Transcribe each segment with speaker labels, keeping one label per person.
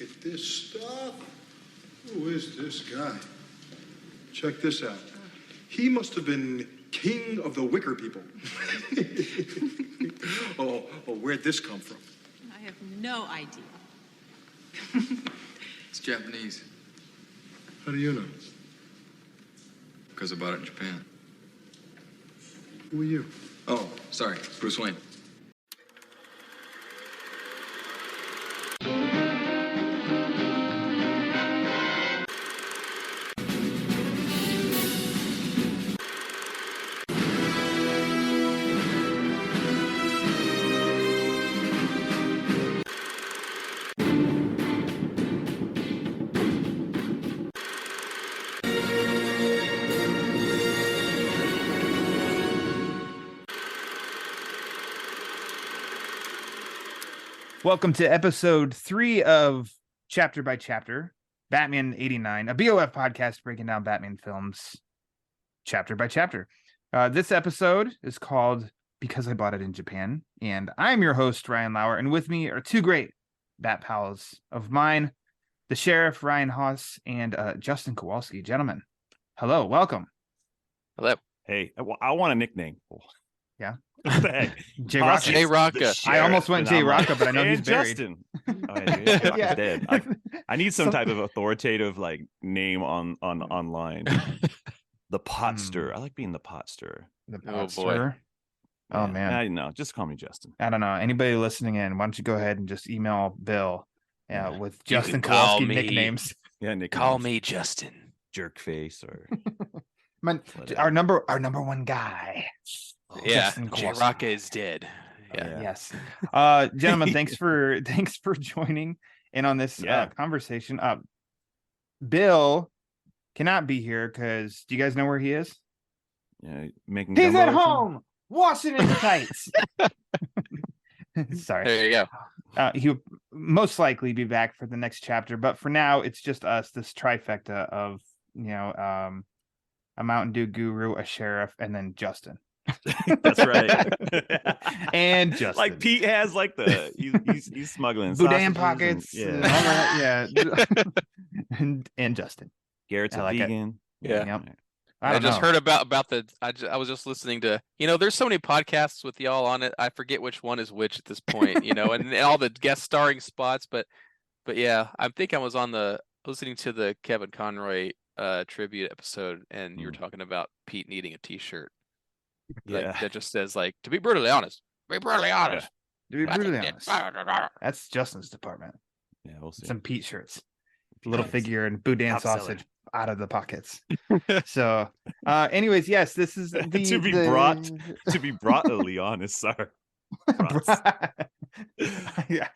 Speaker 1: Look at this stuff. Who is this guy? Check this out. He must have been king of the Wicker people. oh, where'd this come from?
Speaker 2: I have no idea.
Speaker 3: It's Japanese.
Speaker 1: How do you know?
Speaker 3: Because I bought it in Japan.
Speaker 1: Who are you?
Speaker 3: Oh, sorry. Bruce Wayne.
Speaker 4: Welcome to episode 3 of Chapter by Chapter, Batman 89, a BOF podcast breaking down Batman films chapter by chapter. This episode is called Because I Bought It in Japan, and I'm your host, Ryan Lauer, and with me are two great Bat pals of mine, the Sheriff, Ryan Haas, and Justin Kowalski. Gentlemen, hello, welcome.
Speaker 5: Hello.
Speaker 6: Hey, I want a nickname.
Speaker 4: Yeah.
Speaker 6: What the heck?
Speaker 4: J.
Speaker 6: Haas
Speaker 4: Rocca.
Speaker 6: is
Speaker 5: J. Rocca.
Speaker 6: the
Speaker 4: I
Speaker 6: sheriff,
Speaker 4: almost went
Speaker 6: and
Speaker 4: J.
Speaker 6: I'm like,
Speaker 4: Rocca, but I know he's
Speaker 6: and
Speaker 4: buried.
Speaker 6: Justin. Oh, yeah, Rocca's
Speaker 4: Yeah.
Speaker 6: dead. I need some type of authoritative name on online. The pot stirrer. I like being the pot stirrer.
Speaker 4: The
Speaker 5: Oh,
Speaker 4: pot
Speaker 5: boy.
Speaker 4: stirrer. Oh,
Speaker 6: Yeah.
Speaker 4: man.
Speaker 6: I know. Just call me Justin.
Speaker 4: I don't know. Anybody listening in, why don't you go ahead and just email Bill
Speaker 6: Yeah.
Speaker 4: with
Speaker 5: You
Speaker 4: Justin
Speaker 5: can call
Speaker 4: Kowalski
Speaker 5: me-
Speaker 4: nicknames.
Speaker 6: Yeah, nicknames.
Speaker 5: Call me Justin.
Speaker 6: Jerkface or
Speaker 4: Our number one guy.
Speaker 5: Yeah,
Speaker 4: Justin
Speaker 5: J.
Speaker 4: Kowalski.
Speaker 5: Rocca is dead. Yeah.
Speaker 4: Yes. Gentlemen, thanks for joining in on this
Speaker 6: Yeah.
Speaker 4: conversation. Bill cannot be here because do you guys know where he is?
Speaker 6: yeah, making
Speaker 4: He's
Speaker 6: gumbo
Speaker 4: at
Speaker 6: or something?
Speaker 4: home washing his tights. Sorry.
Speaker 5: There you go.
Speaker 4: He'll most likely be back for the next chapter, but for now it's just us, this trifecta of a Mountain Dew guru, a sheriff, and then Justin.
Speaker 6: That's right.
Speaker 4: And Justin.
Speaker 6: Like Pete has he's smuggling
Speaker 4: Boudin
Speaker 6: sausages
Speaker 4: pockets,
Speaker 6: and,
Speaker 4: and all that, yeah. and Justin.
Speaker 6: Garrett's
Speaker 4: I
Speaker 6: a
Speaker 4: like it.
Speaker 6: vegan.
Speaker 5: Yeah.
Speaker 4: Yep.
Speaker 5: I just
Speaker 4: know.
Speaker 5: heard about the. I was just listening to. There's so many podcasts with y'all on it. I forget which one is which at this point. And all the guest starring spots. But yeah, I think I was listening to the Kevin Conroy tribute episode, and you were talking about Pete needing a T-shirt.
Speaker 6: Yeah.
Speaker 5: That just says to be brutally honest. Be brutally honest.
Speaker 4: To be brutally honest, that's Justin's department.
Speaker 6: Yeah, we'll see.
Speaker 4: Some Pete shirts, little
Speaker 6: Yes.
Speaker 4: figure and boudin
Speaker 6: Top seller.
Speaker 4: sausage out of the pockets. So, anyways, yes, this is
Speaker 6: To be brutally honest, sorry.
Speaker 4: Yeah,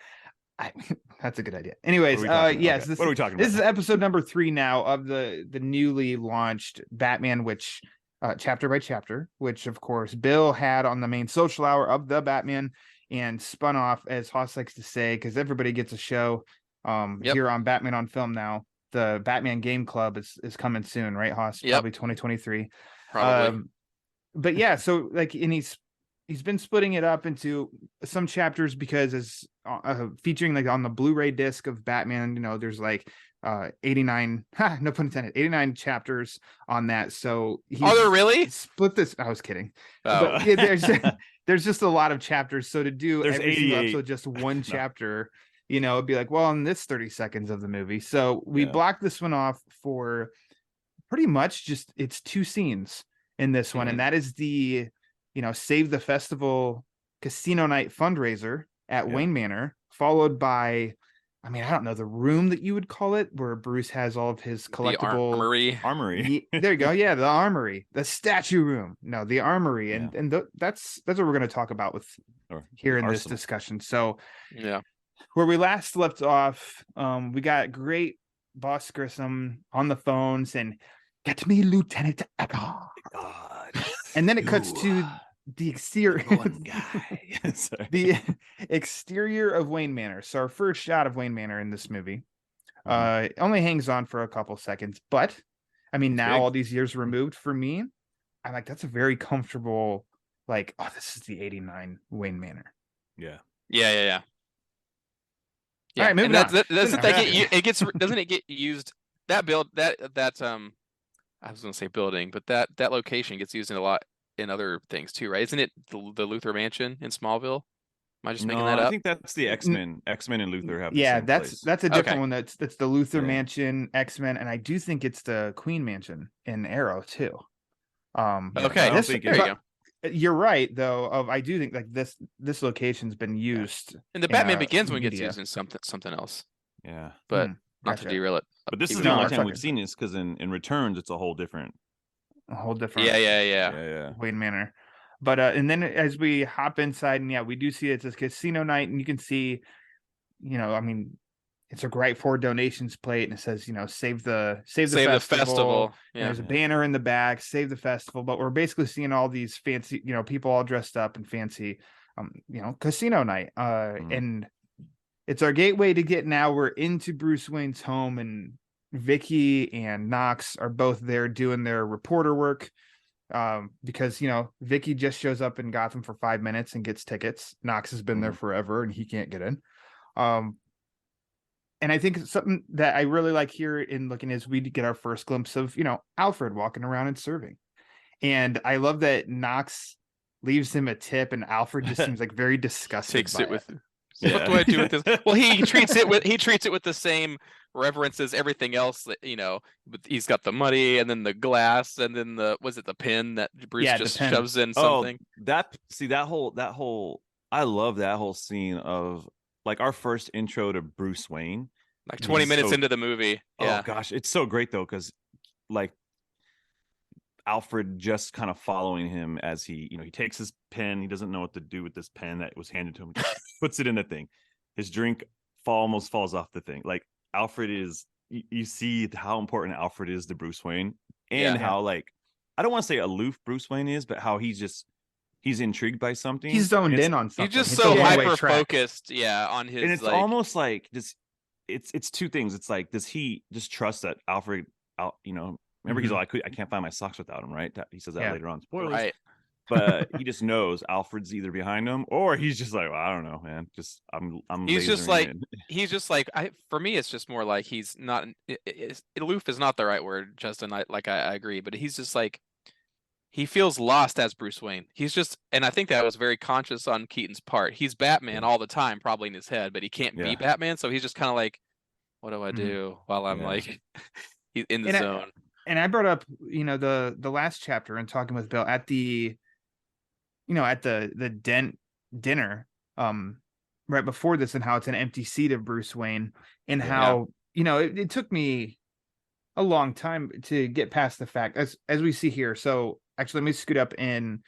Speaker 4: that's a good idea. Anyways,
Speaker 6: What are we talking about?
Speaker 4: yes,
Speaker 6: Okay. What are we talking
Speaker 4: this is
Speaker 6: about?
Speaker 4: episode number 3 now of the newly launched Batman, which chapter by chapter, which of course Bill had on the main social hour of the Batman and spun off, as Haas likes to say, because everybody gets a show here on Batman on Film now. The Batman Game Club is coming soon, right, Haas?
Speaker 5: Yep.
Speaker 4: Probably 2023.
Speaker 5: Probably.
Speaker 4: But yeah, so and he's been splitting it up into some chapters because as featuring on the Blu-ray disc of Batman, there's 89 no pun intended, 89 chapters on that. So
Speaker 5: Are there really?
Speaker 4: split this? I was kidding.
Speaker 5: Oh.
Speaker 4: But yeah, there's just a lot of chapters. So to do
Speaker 6: There's
Speaker 4: every single
Speaker 6: 88.
Speaker 4: episode just one chapter, it'd be like, well, in this 30 seconds of the movie. So we blocked this one off for pretty much just it's 2 scenes in this one, and that is the Save the Festival Casino Night fundraiser at Wayne Manor, followed by, I don't know, the room that you would call it, where Bruce has all of his collectible
Speaker 6: Armory.
Speaker 4: There you go. Yeah, the armory, the statue room. No, the armory, and that's what we're going to talk about here in this discussion. So,
Speaker 5: Yeah.
Speaker 4: where we last left off, we got great Boss Grissom on the phone saying, "Get me Lieutenant Echo."
Speaker 6: God.
Speaker 4: And then it cuts to the exterior.
Speaker 6: One guy. Sorry.
Speaker 4: The exterior of Wayne Manor. So our first shot of Wayne Manor in this movie it only hangs on for a couple seconds, but now
Speaker 6: big.
Speaker 4: all these years removed, for me, I'm like, that's a very comfortable, this is the 89 Wayne Manor.
Speaker 6: Yeah.
Speaker 5: Yeah. Yeah,
Speaker 4: right, moving
Speaker 5: and that's
Speaker 4: on.
Speaker 5: doesn't that get it gets doesn't it get used that build that I was gonna say building, but that location gets used in a lot in other things too, right? Isn't it the Luther Mansion in Smallville? Am I just making
Speaker 6: No,
Speaker 5: that
Speaker 6: I
Speaker 5: up?
Speaker 6: think that's the X-Men. X-Men and Luther have the
Speaker 4: Yeah,
Speaker 6: same
Speaker 4: that's
Speaker 6: place.
Speaker 4: that's a different
Speaker 5: Okay.
Speaker 4: one. That's the Luther
Speaker 6: Yeah.
Speaker 4: Mansion, X-Men, and I do think it's the Queen Mansion in Arrow too.
Speaker 6: Yeah,
Speaker 5: Okay,
Speaker 6: I don't think
Speaker 5: there you
Speaker 6: it,
Speaker 5: go.
Speaker 4: You're right though. I do think like this location's been used
Speaker 5: And the
Speaker 4: in
Speaker 5: Batman Begins one gets
Speaker 4: media.
Speaker 5: used in something else,
Speaker 6: yeah.
Speaker 5: but not to
Speaker 4: Gotcha.
Speaker 5: derail it.
Speaker 6: But this is
Speaker 5: keep
Speaker 6: the
Speaker 5: it
Speaker 6: only
Speaker 5: going.
Speaker 6: time we've
Speaker 4: fucking-
Speaker 6: seen this because in Returns it's a whole different.
Speaker 4: A whole different
Speaker 5: Yeah.
Speaker 4: Wayne Manor. But and then as we hop inside, and yeah, we do see it's a casino night, and you can see, I mean, it's a great for donations plate, and it says, save the festival. And
Speaker 5: Yeah.
Speaker 4: there's a banner in the back, save the festival. But we're basically seeing all these fancy, people all dressed up and fancy, casino night. And it's our gateway to get now. We're into Bruce Wayne's home, and Vicky and Knox are both there doing their reporter work. Because Vicky just shows up in Gotham for 5 minutes and gets tickets. Knox has been there forever and he can't get in. And I think something that I really like here in looking is we get our first glimpse of Alfred walking around and serving, and I love that Knox leaves him a tip and Alfred just seems like very disgusted.
Speaker 5: Takes it with.
Speaker 6: Yeah.
Speaker 5: What do I do with this? Well, he treats it with the same reverence as everything else that but he's got the money and then the glass and then the pin that Bruce just shoves in something.
Speaker 6: that whole I love that whole scene of like our first intro to Bruce Wayne.
Speaker 5: Like 20 minutes into the movie. Yeah.
Speaker 6: Oh gosh, it's so great though, because like Alfred just kind of following him as he takes his pen. He doesn't know what to do with this pen that was handed to him. He puts it in the thing. His drink almost falls off the thing. Like Alfred is, you see how important Alfred is to Bruce Wayne, and how like, I don't want to say aloof Bruce Wayne is, but how he's intrigued by something.
Speaker 4: He's zoned in on something.
Speaker 5: He's just
Speaker 4: It's
Speaker 5: so
Speaker 4: a one-way
Speaker 5: hyper
Speaker 4: track.
Speaker 5: focused, on his.
Speaker 6: And it's almost like this. It's two things. It's like, does he just trust that Alfred remember he's like, I can't find my socks without him, right? He says that later on. Spoilers.
Speaker 5: Right.
Speaker 6: But he just knows Alfred's either behind him or he's just like, well, I don't know, man. Just I'm.
Speaker 5: He's just
Speaker 6: lasering
Speaker 5: like
Speaker 6: in.
Speaker 5: he's just like for me, it's just more like he's not. Aloof is not the right word, Justin. I agree, but he's just like he feels lost as Bruce Wayne. He's just, and I think that was very conscious on Keaton's part. He's Batman all the time, probably in his head, but he can't be Batman, so he's just kind of like, what do I do while I'm like he's in the zone.
Speaker 4: And I brought up, the last chapter and talking with Bill at the, at the dinner, right before this, and how it's an empty seat of Bruce Wayne, and how, it took me a long time to get past the fact as we see here. So actually, let me scoot up in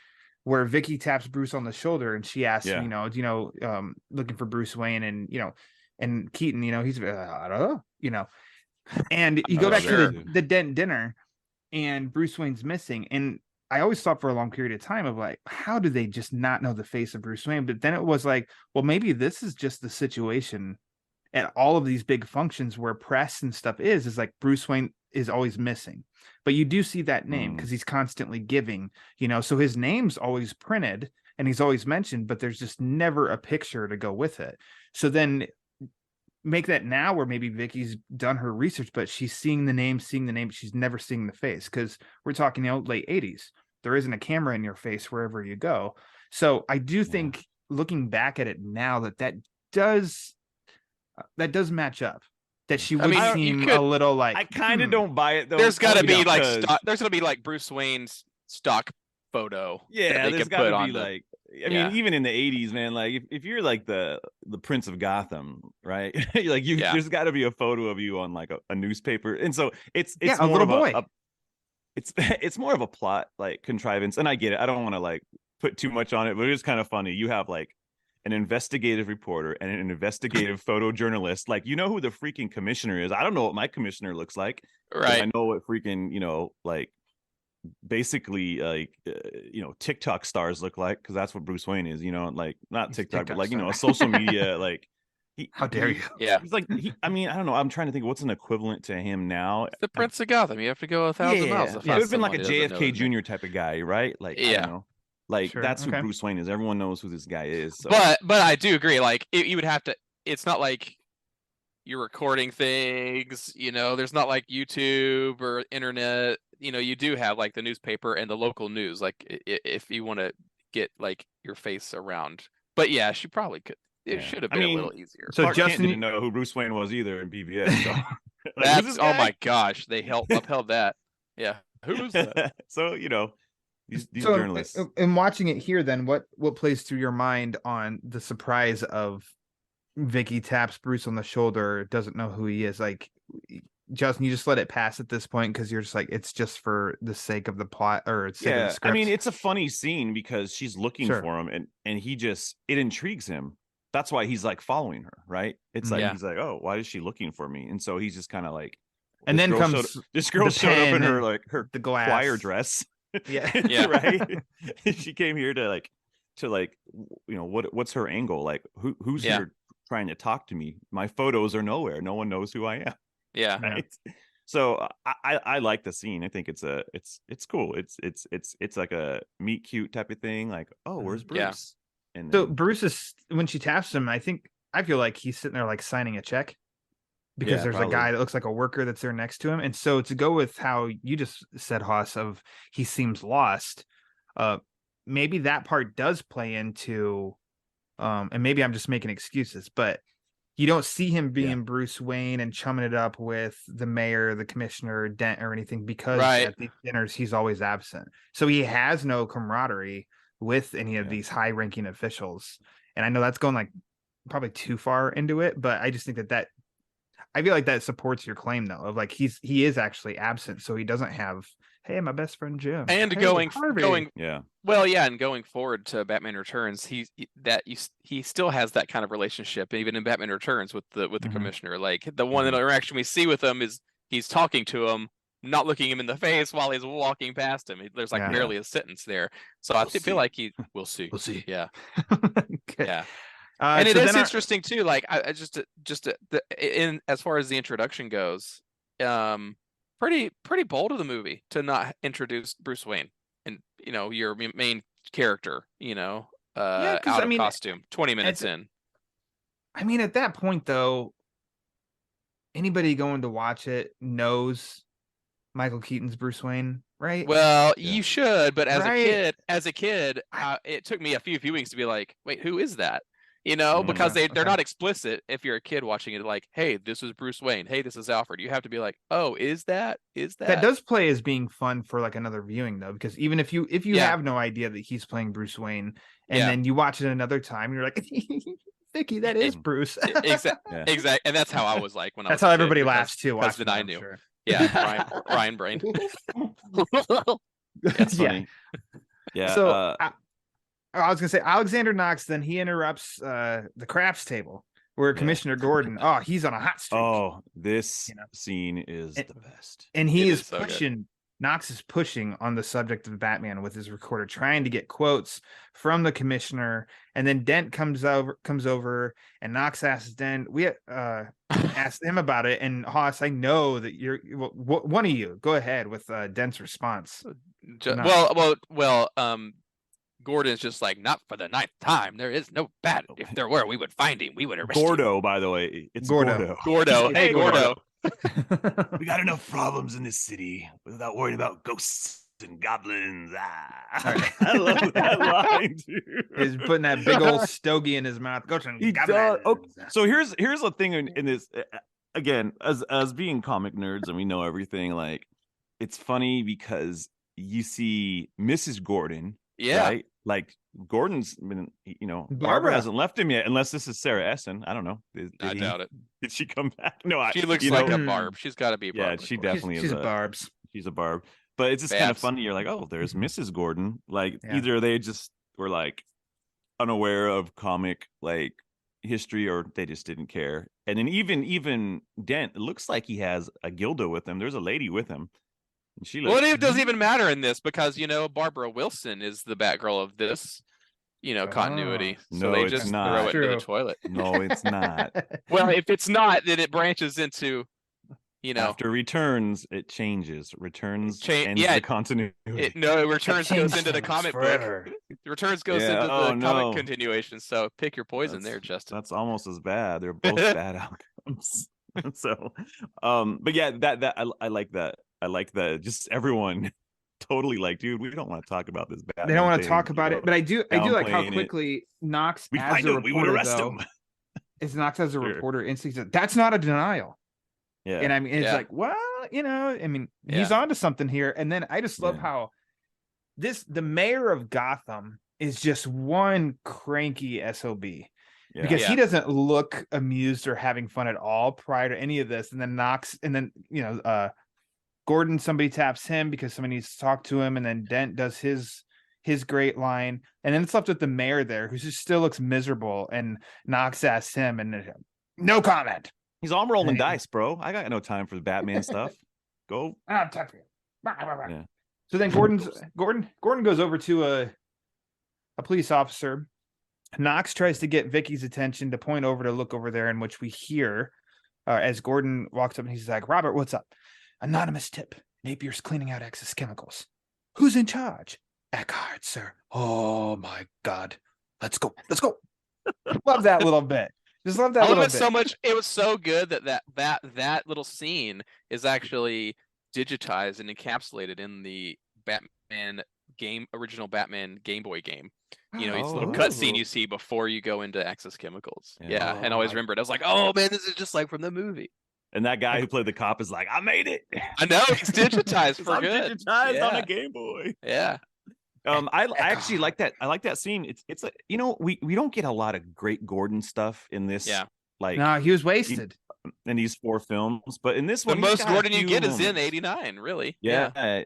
Speaker 4: where Vicky taps Bruce on the shoulder and she asks, looking for Bruce Wayne, and, and Keaton, he's, I don't know, and you go back to the dinner, and Bruce Wayne's missing. And I always thought for a long period of time of like, how do they just not know the face of Bruce Wayne? But then it was like, well, maybe this is just the situation at all of these big functions where press and stuff is like Bruce Wayne is always missing. But you do see that name because he's constantly giving, so his name's always printed and he's always mentioned, but there's just never a picture to go with it. So then make that now where maybe Vicky's done her research, but she's seeing the name, but she's never seeing the face, because we're talking late 80s. There isn't a camera in your face wherever you go. So I do think looking back at it now that does match up. That she would seem a little like,
Speaker 6: I kind of don't buy it though.
Speaker 5: There's got to be there's gonna be like Bruce Wayne's stock photo.
Speaker 6: Yeah,
Speaker 5: that they
Speaker 6: there's
Speaker 5: could put
Speaker 6: got to
Speaker 5: on
Speaker 6: be
Speaker 5: the,
Speaker 6: like, I mean, even in the 80s, man, like if you're like the Prince of Gotham, right? Like there's got to be a photo of you on like a newspaper. And so it's
Speaker 4: a
Speaker 6: more
Speaker 4: little
Speaker 6: of
Speaker 4: boy.
Speaker 6: It's more of a plot like contrivance. And I get it. I don't want to like put too much on it, but it is kind of funny. You have like an investigative reporter and an investigative photojournalist. Like, who the freaking commissioner is. I don't know what my commissioner looks like.
Speaker 5: right.
Speaker 6: I know what freaking, like basically like TikTok stars look like, because that's what Bruce Wayne is, like not
Speaker 4: He's
Speaker 6: TikTok, but like
Speaker 4: star.
Speaker 6: a social media like
Speaker 4: how dare you?
Speaker 5: Yeah.
Speaker 6: He's like I mean, I don't know, I'm trying to think what's an equivalent to him now.
Speaker 5: The Prince of Gotham. You have to go 1,000 miles.
Speaker 6: It would have been like a JFK Jr. type of guy, right? Like, I don't know. Like
Speaker 4: Sure,
Speaker 6: that's
Speaker 4: okay.
Speaker 6: who Bruce Wayne is. Everyone knows who this guy is. So.
Speaker 5: But I do agree. Like you would have to. It's not like you're recording things, there's not like YouTube or internet. You do have like the newspaper and the local news, like if you want to get like your face around. But yeah, she probably could. It should have been a little easier.
Speaker 4: So
Speaker 6: Clark Kent
Speaker 4: Justin
Speaker 6: didn't know who Bruce Wayne was either in BVS. So. Like, who's
Speaker 5: That's
Speaker 6: this
Speaker 5: oh
Speaker 6: guy?
Speaker 5: my gosh, they upheld that. Yeah, who's that?
Speaker 6: So these
Speaker 4: so
Speaker 6: journalists.
Speaker 4: in watching it here, then what plays through your mind on the surprise of Vicky taps Bruce on the shoulder, doesn't know who he is? Like, Justin, you just let it pass at this point because you're just like, it's just for the sake of the plot or sake of the script.
Speaker 6: I mean, it's a funny scene because she's looking for him, and he just, it intrigues him. That's why he's like following her, right? It's like he's like, oh, why is she looking for me? And so he's just kind of like,
Speaker 4: and then comes
Speaker 6: this girl showed up in her like her
Speaker 4: the glass
Speaker 6: choir dress.
Speaker 4: Yeah.
Speaker 6: Right. She came here to what's her angle? Like who's here trying to talk to me? My photos are nowhere. No one knows who I am.
Speaker 5: Yeah.
Speaker 6: Right. So I like the scene. I think it's cool. It's like a meet cute type of thing. Like, oh, where's Bruce?
Speaker 5: Yeah.
Speaker 6: And
Speaker 4: so Bruce is, when she taps him, I feel like he's sitting there like signing a check because there's
Speaker 6: probably
Speaker 4: a guy that looks like a worker that's there next to him. And so to go with how you just said, Haas, of he seems lost, maybe that part does play into, and maybe I'm just making excuses, but you don't see him being Bruce Wayne and chumming it up with the mayor, the commissioner, Dent, or anything, because at these dinners he's always absent. So he has no camaraderie with any of these high-ranking officials. And I know that's going like probably too far into it, but I just think that I feel like that supports your claim though, of like he is actually absent, so he doesn't have, hey, my best friend Jim,
Speaker 5: and
Speaker 4: hey,
Speaker 5: going and going forward to Batman Returns, he still has that kind of relationship even in Batman Returns with the commissioner. Like the one interaction we see with him is he's talking to him, not looking him in the face while he's walking past him. There's like barely a sentence there. So I feel like we'll see.
Speaker 4: We'll see.
Speaker 5: Yeah.
Speaker 4: Okay.
Speaker 5: Yeah. And
Speaker 4: so
Speaker 5: it is interesting too. Like I in as far as the introduction goes, pretty bold of the movie to not introduce Bruce Wayne and your main character, out of costume 20 minutes in.
Speaker 4: I mean, at that point though, anybody going to watch it knows Michael Keaton's Bruce Wayne, right?
Speaker 5: Well, you should, but as a kid, it took me a few weeks to be like, wait, who is that? Because they're not explicit. If you're a kid watching it, like, hey, this is Bruce Wayne. Hey, this is Alfred. You have to be like, oh, is that? That
Speaker 4: does play as being fun for like another viewing though, because even if you have no idea that he's playing Bruce Wayne, and then you watch it another time, you're like, Vicky, that is Bruce.
Speaker 5: Exactly. And that's how I was like when I was
Speaker 4: how everybody laughs too.
Speaker 5: Because then I knew. Sure. Yeah, Ryan Brain.
Speaker 6: That's funny. Yeah.
Speaker 4: So I was gonna say Alexander Knox. Then he interrupts the craps table where Commissioner Gordon. Oh, he's on a hot streak.
Speaker 6: Oh, this scene is the best.
Speaker 4: And he is pushing. Knox is pushing on the subject of Batman with his recorder, trying to get quotes from the commissioner. And then Dent comes over, and Knox asks Dent. We asked him about it, and Haas, I know that you're one of you. Go ahead with Dent's response.
Speaker 5: Gordon's just like, not for the 9th time. There is no bat. If there were, we would find him. We would arrest
Speaker 6: Gordo,
Speaker 5: him.
Speaker 6: By the way. It's
Speaker 5: Gordo. Hey, Gordo.
Speaker 6: We got enough problems in this city without worrying about ghosts and goblins. Right. I love that line, dude.
Speaker 4: He's putting that big old stogie in his mouth. Ghosts and goblins.
Speaker 6: So here's the thing in this. Again, as being comic nerds and we know everything, like it's funny because you see Mrs. Gordon. Yeah. Right? Like Gordon's been, Barbara hasn't left him yet, unless this is Sarah Essen. I don't know.
Speaker 5: I doubt it.
Speaker 6: Did she come back? No,
Speaker 5: she looks like a Barb. She's got to be a Barb.
Speaker 6: Yeah, she definitely is.
Speaker 4: She's a Barb's.
Speaker 6: She's a Barb. But it's just kind of funny. You're like, oh, there's Mrs. Gordon. Like either they just were like unaware of comic like history, or they just didn't care. And then even Dent, it looks like he has a Gilda with him. There's a lady with him.
Speaker 5: It doesn't even matter in this because Barbara Wilson is the Batgirl of this continuity. So
Speaker 6: no,
Speaker 5: they
Speaker 6: it's
Speaker 5: just
Speaker 6: not.
Speaker 5: throw it into the toilet.
Speaker 6: No, it's not.
Speaker 5: Well, if it's not, then it branches into
Speaker 6: after Returns, it changes. Returns ends the continuity.
Speaker 5: Returns goes into the comic book. Returns goes into the comic continuation. So pick your poison there, Justin.
Speaker 6: That's almost as bad. They're both bad outcomes. So, but yeah, I like that. I like that. Just everyone totally like, dude, we don't want to talk about this Batman.
Speaker 4: They don't want to
Speaker 6: thing,
Speaker 4: talk about it, but I do like how
Speaker 6: downplaying it.
Speaker 4: quickly Knox
Speaker 6: We
Speaker 4: as
Speaker 6: find
Speaker 4: a
Speaker 6: him, we would
Speaker 4: reporter
Speaker 6: arrest
Speaker 4: though
Speaker 6: him.
Speaker 4: is Knox as a
Speaker 6: Sure.
Speaker 4: reporter instantly says, that's not a denial.
Speaker 6: Yeah,
Speaker 4: And I mean, it's
Speaker 5: Yeah.
Speaker 4: like, well, you know, I mean,
Speaker 5: Yeah.
Speaker 4: he's onto something here. And then I just love
Speaker 6: Yeah.
Speaker 4: how the mayor of Gotham is just one cranky SOB
Speaker 6: yeah.
Speaker 4: because he
Speaker 5: Yeah.
Speaker 4: doesn't look amused or having fun at all prior to any of this. And then Knox, and then, you know, Gordon, somebody taps him because somebody needs to talk to him. And then Dent does his great line. And then it's left with the mayor there who just still looks miserable. And Knox asks him, and no comment.
Speaker 6: He's all rolling dice, bro. I got no time for the Batman stuff. Go.
Speaker 4: I don't talk to you.
Speaker 6: Yeah.
Speaker 4: So then Gordon goes over to a police officer. Knox tries to get Vicky's attention to point over to look over there, in which we hear as Gordon walks up and he's like, Robert, what's up? Anonymous tip. Napier's cleaning out excess chemicals. Who's in charge? Eckhart, sir. Oh my God. Let's go. Let's go. Love that little bit. Just love that
Speaker 5: I love
Speaker 4: little
Speaker 5: it
Speaker 4: bit.
Speaker 5: so much. It was so good that little scene is actually digitized and encapsulated in the Batman game, original Batman Game Boy game. You know, it's a little
Speaker 6: Oh.
Speaker 5: cutscene you see before you go into Excess Chemicals.
Speaker 6: Yeah.
Speaker 5: Yeah, and I
Speaker 4: Oh
Speaker 5: always
Speaker 4: my-
Speaker 5: remembered. I was like, oh man, this is just like from the movie.
Speaker 6: And that guy who played the cop is like, I made it.
Speaker 5: I know it's digitized
Speaker 6: It's
Speaker 5: for
Speaker 6: all
Speaker 5: good.
Speaker 6: digitized on
Speaker 5: Yeah.
Speaker 6: a Game Boy.
Speaker 5: Yeah,
Speaker 6: I actually like that. I like that scene. It's a, you know, we don't get a lot of great Gordon stuff in this.
Speaker 5: Yeah.
Speaker 6: Like
Speaker 4: No, he was wasted.
Speaker 6: in these 4 films, but in this
Speaker 5: the
Speaker 6: one, he's
Speaker 5: most
Speaker 6: got a
Speaker 5: Gordon you
Speaker 6: few
Speaker 5: get is in
Speaker 6: moments.
Speaker 5: '89. Really.
Speaker 6: Yeah,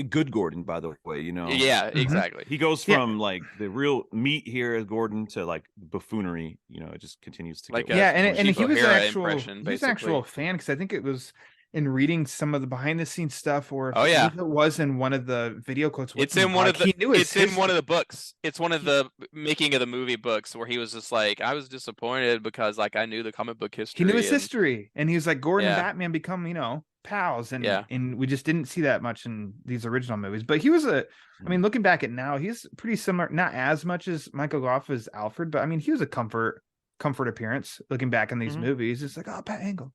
Speaker 6: good Gordon, by the way. You know.
Speaker 5: Yeah, exactly.
Speaker 6: He goes
Speaker 4: Yeah.
Speaker 6: from like the real meat here as Gordon to like buffoonery. You know, it just continues to
Speaker 5: Like
Speaker 6: get
Speaker 5: a-
Speaker 4: Yeah, and
Speaker 5: Chico
Speaker 4: he was an
Speaker 5: O'Hara
Speaker 4: actual
Speaker 5: impression,
Speaker 4: he was an actual
Speaker 5: basically.
Speaker 4: fan because I think it was in reading some of the behind the scenes stuff, or
Speaker 5: Oh, yeah.
Speaker 4: if it was in one of the video quotes. with
Speaker 5: It's in
Speaker 4: him,
Speaker 5: one
Speaker 4: like,
Speaker 5: of the.
Speaker 4: he knew his
Speaker 5: It's in one of
Speaker 4: history.
Speaker 5: the books. It's one of the making of the movie books where he was just like, I was disappointed because like I knew the comic book history.
Speaker 4: He knew his
Speaker 5: and-
Speaker 4: history, and he was like, Gordon and
Speaker 5: Yeah.
Speaker 4: Batman become, you know, pals, and
Speaker 5: Yeah.
Speaker 4: and we just didn't see that much in these original movies. But he was I mean, looking back at now, he's pretty similar, not as much as Michael Goff as Alfred, but I mean, he was a comfort appearance looking back in these
Speaker 6: Mhm.
Speaker 4: movies. It's like, oh, Pangle,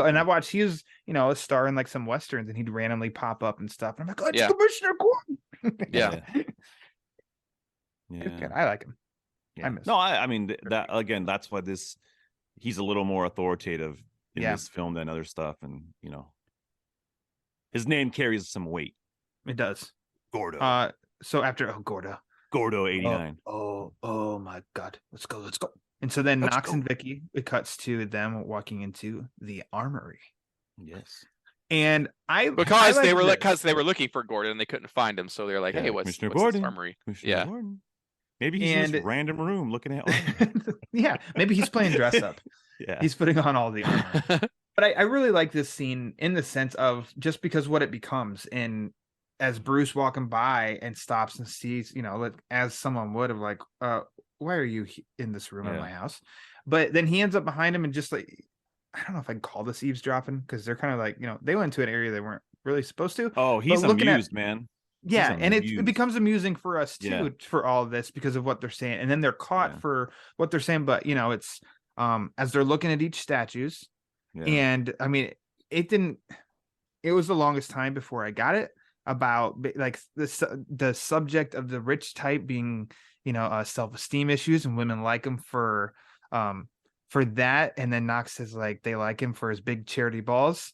Speaker 4: and I watched, he was, you know, a star in like some westerns, and he'd randomly pop up and stuff, and I'm like, oh, it's
Speaker 5: Yeah.
Speaker 4: Commissioner Gordon.
Speaker 5: Yeah.
Speaker 4: It's
Speaker 6: Yeah.
Speaker 4: good. I like him.
Speaker 6: Yeah.
Speaker 4: miss
Speaker 6: No, I mean that again. That's why he's a little more authoritative in
Speaker 4: Yeah.
Speaker 6: this film than other stuff, and you know, his name carries some weight.
Speaker 4: It does.
Speaker 6: Gordo,
Speaker 4: So after Gordo,
Speaker 6: Gordo 89.
Speaker 4: oh my God, let's go. And so then
Speaker 6: Let's
Speaker 4: Knox
Speaker 6: go.
Speaker 4: and Vicky, it cuts to them walking into the armory,
Speaker 6: Yes,
Speaker 4: and I
Speaker 5: Because
Speaker 4: I
Speaker 5: they were
Speaker 4: this.
Speaker 5: because they were looking for Gordon and they couldn't find him, so they're like,
Speaker 6: Yeah,
Speaker 5: "Hey, what's
Speaker 6: Commissioner
Speaker 5: this
Speaker 6: Gordon.
Speaker 5: armory?"
Speaker 6: Commissioner
Speaker 5: Yeah.
Speaker 6: Gordon. Maybe he's in this
Speaker 4: And-
Speaker 6: random room looking at armor.
Speaker 4: Yeah, maybe he's playing dress up.
Speaker 6: Yeah,
Speaker 4: He's putting on all the armor. But I really like this scene in the sense of just because what it becomes, and as Bruce walking by and stops and sees, you know, like, as someone would have, like, why are you in this room in
Speaker 6: Yeah.
Speaker 4: my house? But then he ends up behind him and just like, I don't know if I can call this eavesdropping, because they're kind of like, you know, they went to an area they weren't really supposed to.
Speaker 6: Oh, he's
Speaker 4: looking at-
Speaker 6: amused, man.
Speaker 4: Yeah, and it
Speaker 6: amused.
Speaker 4: becomes amusing for us too,
Speaker 6: Yeah.
Speaker 4: for all of this, because of what they're saying, and then they're caught
Speaker 6: Yeah.
Speaker 4: for what they're saying. But you know, it's as they're looking at each statues,
Speaker 6: Yeah.
Speaker 4: and I mean, it was the longest time before I got it about like the subject of the rich type being, you know, self-esteem issues, and women like him for that, and then Knox says like they like him for his big charity balls.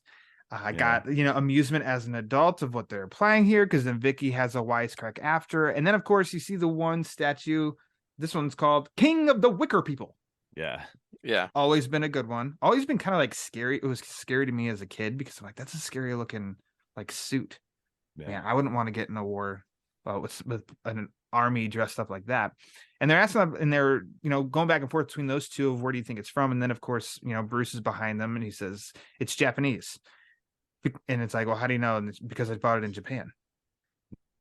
Speaker 4: I
Speaker 6: Yeah.
Speaker 4: got, you know, amusement as an adult of what they're applying here, because then Vicky has a wisecrack after, and then of course you see the one statue. This one's called King of the Wicker People.
Speaker 6: Yeah.
Speaker 5: Yeah.
Speaker 4: Always been a good one. Always been kind of like scary. It was scary to me as a kid, because I'm like, that's a scary looking like suit.
Speaker 6: Yeah.
Speaker 4: Man, I wouldn't want to get in a war with an army dressed up like that. And they're asking, and they're, you know, going back and forth between those two of where do you think it's from. And then of course, you know, Bruce is behind them and he says it's Japanese. And it's like, well, how do you know? And it's because I bought it in Japan.